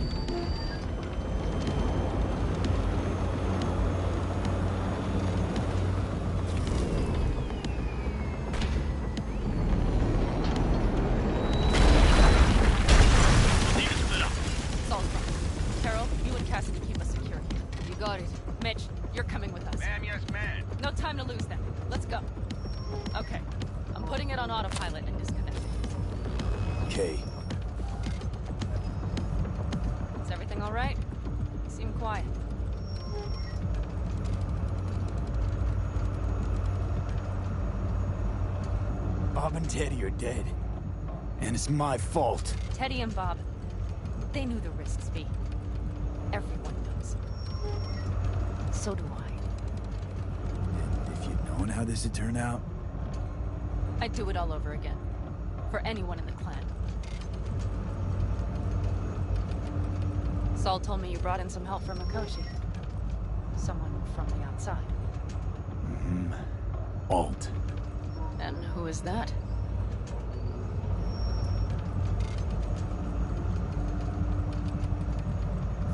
Speaker 21: Saul's fine. Carol, you and Cassidy keep us secure. You got it. Mitch, you're coming with us.
Speaker 22: Ma'am, yes, ma'am.
Speaker 21: No time to lose then. Let's go. Okay. I'm putting it on autopilot and disconnecting.
Speaker 3: Okay.
Speaker 21: Is everything all right? You seem quiet.
Speaker 3: Bob and Teddy are dead. And it's my fault.
Speaker 21: Teddy and Bob, they knew the risks, V. Everyone does. So do I.
Speaker 3: And if you'd known how this would turn out,
Speaker 21: I'd do it all over again. For anyone in the clan. Saul told me you brought in some help from Mikoshi. Someone from the outside.
Speaker 3: Alt.
Speaker 21: And who is that?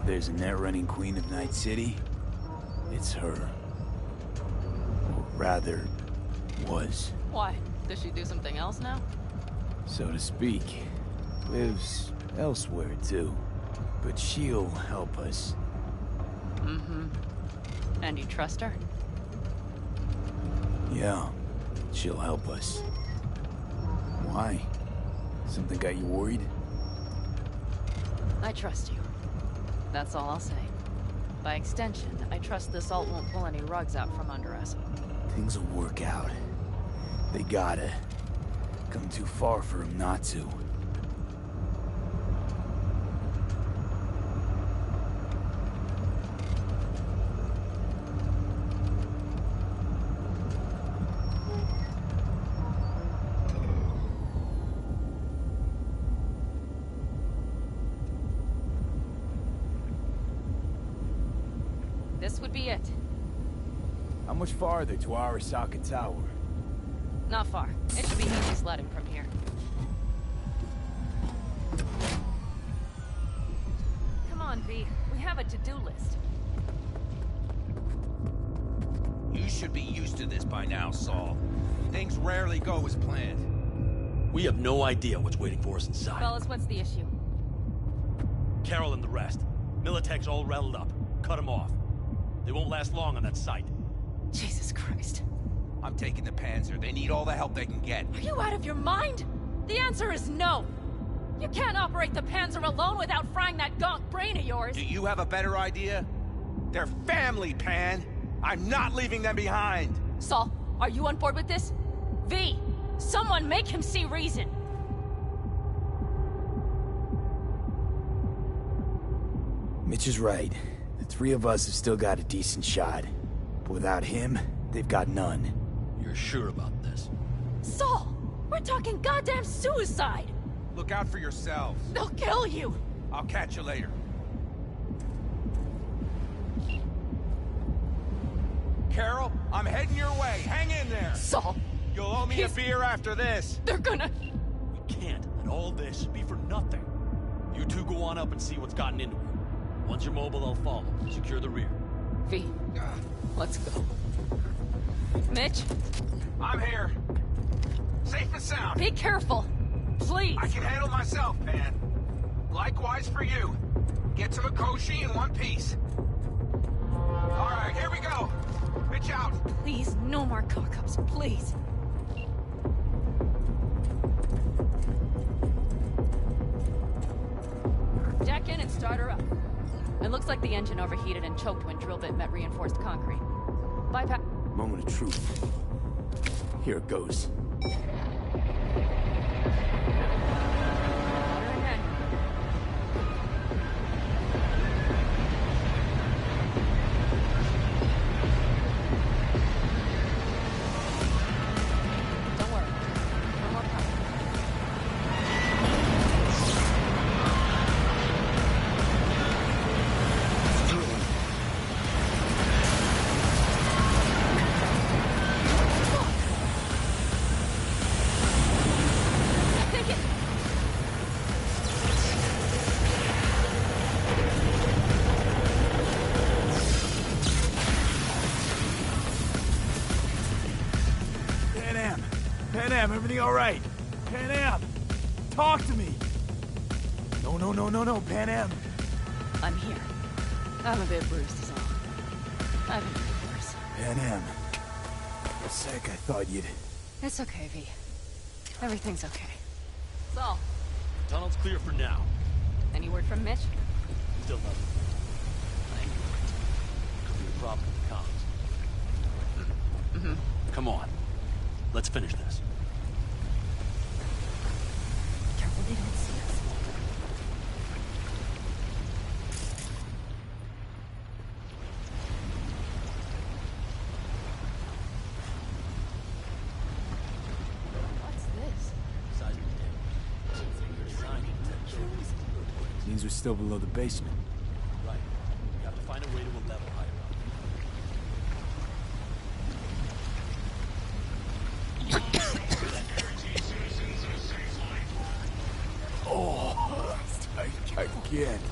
Speaker 3: There's a net-running queen of Night City. It's her. Or rather, was.
Speaker 21: Why? Does she do something else now?
Speaker 3: So to speak. Lives elsewhere, too. But she'll help us.
Speaker 21: Mm-hmm. And you trust her?
Speaker 3: Yeah, she'll help us. Why? Something got you worried?
Speaker 21: I trust you. That's all I'll say. By extension, I trust this alt won't pull any rugs out from under us.
Speaker 3: Things will work out. They gotta. Come too far for him not to.
Speaker 21: This would be it.
Speaker 3: How much farther to Arasaka Tower?
Speaker 21: Not far. It should be easy sledding from here. Come on, V. We have a to-do list.
Speaker 9: You should be used to this by now, Saul. Things rarely go as planned.
Speaker 10: We have no idea what's waiting for us inside.
Speaker 21: Fellas, what's the issue?
Speaker 4: Carol and the rest. Militech's all rattled up. Cut them off. They won't last long on that site.
Speaker 21: Jesus Christ.
Speaker 9: I'm taking the Panzer. They need all the help they can get.
Speaker 21: Are you out of your mind? The answer is no. You can't operate the Panzer alone without frying that gaunt brain of yours.
Speaker 9: Do you have a better idea? They're family, Pan. I'm not leaving them behind.
Speaker 21: Saul, are you on board with this? V, someone make him see reason.
Speaker 3: Mitch is right. The three of us have still got a decent shot. But without him, they've got none.
Speaker 10: You're sure about this?
Speaker 21: Saul! We're talking goddamn suicide!
Speaker 22: Look out for yourselves.
Speaker 21: They'll kill you!
Speaker 22: I'll catch you later. Carol, I'm heading your way. Hang in there.
Speaker 21: Saul!
Speaker 22: You'll owe me a beer after this.
Speaker 21: They're gonna...
Speaker 4: We can't let all this be for nothing. You two go on up and see what's gotten into her. Once you're mobile, I'll follow. Secure the rear.
Speaker 21: V, let's go. Mitch?
Speaker 22: I'm here. Safe and sound.
Speaker 21: Be careful. Please.
Speaker 22: I can handle myself, man. Likewise for you. Get to Mikoshi in one piece. All right, here we go. Pitch out.
Speaker 21: Please, no more cock-ups, please. Jack in and start her up. It looks like the engine overheated and choked when drill bit met reinforced concrete. Bypass.
Speaker 3: Moment of truth. Here it goes. Everything all right? Pan Am! Talk to me! No, Pan Am!
Speaker 21: I'm here. I'm a bit bruised is all. I've been worse.
Speaker 3: Pan Am. For a sec, I thought you'd...
Speaker 21: It's okay, V. Everything's okay. Saul.
Speaker 4: Tunnel's clear for now.
Speaker 21: Any word from Mitch?
Speaker 4: Still nothing. I knew it. Could be a problem with the comms. Come on. Let's finish this.
Speaker 21: Careful they don't see us. What's this?
Speaker 10: Seismic damage.
Speaker 3: Means we're still below the basement.
Speaker 4: Right. We have to find a way to a level higher up.
Speaker 3: Oh, I can't.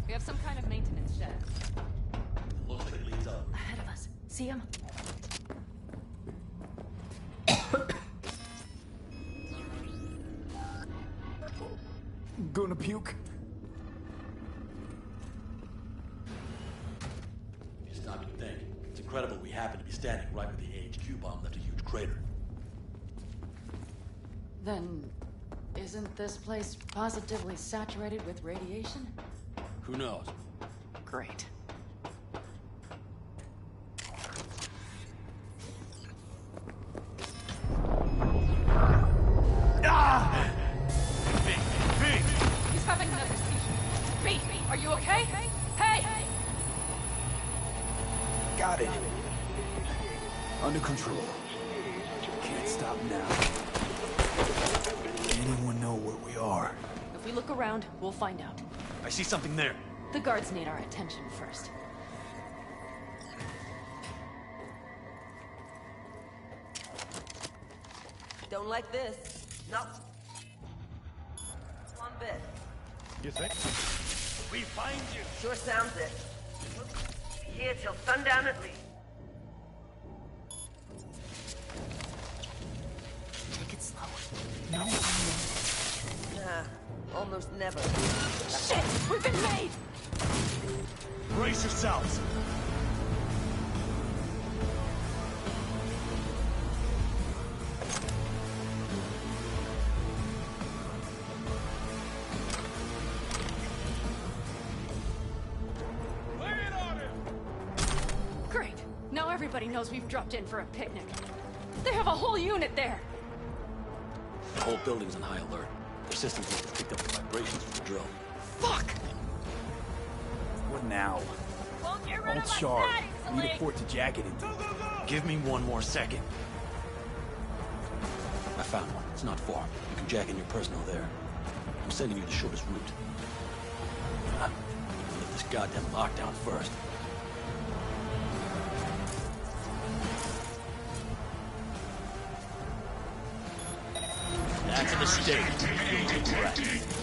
Speaker 21: We have some kind of maintenance shed.
Speaker 4: Looks like it leads up.
Speaker 21: Ahead of us. See him?
Speaker 3: Gonna puke?
Speaker 10: If you stop and think, it's incredible we happen to be standing right where the AHQ bomb left a huge crater.
Speaker 14: Then, isn't this place positively saturated with radiation?
Speaker 10: Who knows?
Speaker 14: Great.
Speaker 3: Ah!
Speaker 21: He's having another seizure. V, are you okay? Hey!
Speaker 3: Got it. Under control. Can't stop now. Anyone know where we are?
Speaker 21: If
Speaker 14: We look around, we'll find out.
Speaker 10: I see something there.
Speaker 14: The guards need our attention first.
Speaker 7: Don't like this. No. One bit.
Speaker 2: You think?
Speaker 17: We find you.
Speaker 7: Sure sounds it. We'll be here till sundown at least.
Speaker 5: Take it slow. No one
Speaker 7: Nah, almost never.
Speaker 14: Shit! We've been made!
Speaker 17: Brace yourselves.
Speaker 14: Great. Now everybody knows we've dropped in for a picnic. They have a whole unit there.
Speaker 10: The whole building's on high alert. Their systems must have picked up the vibrations from the drill.
Speaker 14: Fuck!
Speaker 3: What now?
Speaker 21: Won't get rid
Speaker 3: Alt
Speaker 21: of us
Speaker 3: Shard.
Speaker 21: that
Speaker 3: Need
Speaker 21: easily.
Speaker 3: a port to jack it into.
Speaker 10: Give me one more second. I found one. It's not far. You can jack in your personal there. I'm sending you the shortest route. Lift this goddamn lockdown first. That's a mistake. You rat.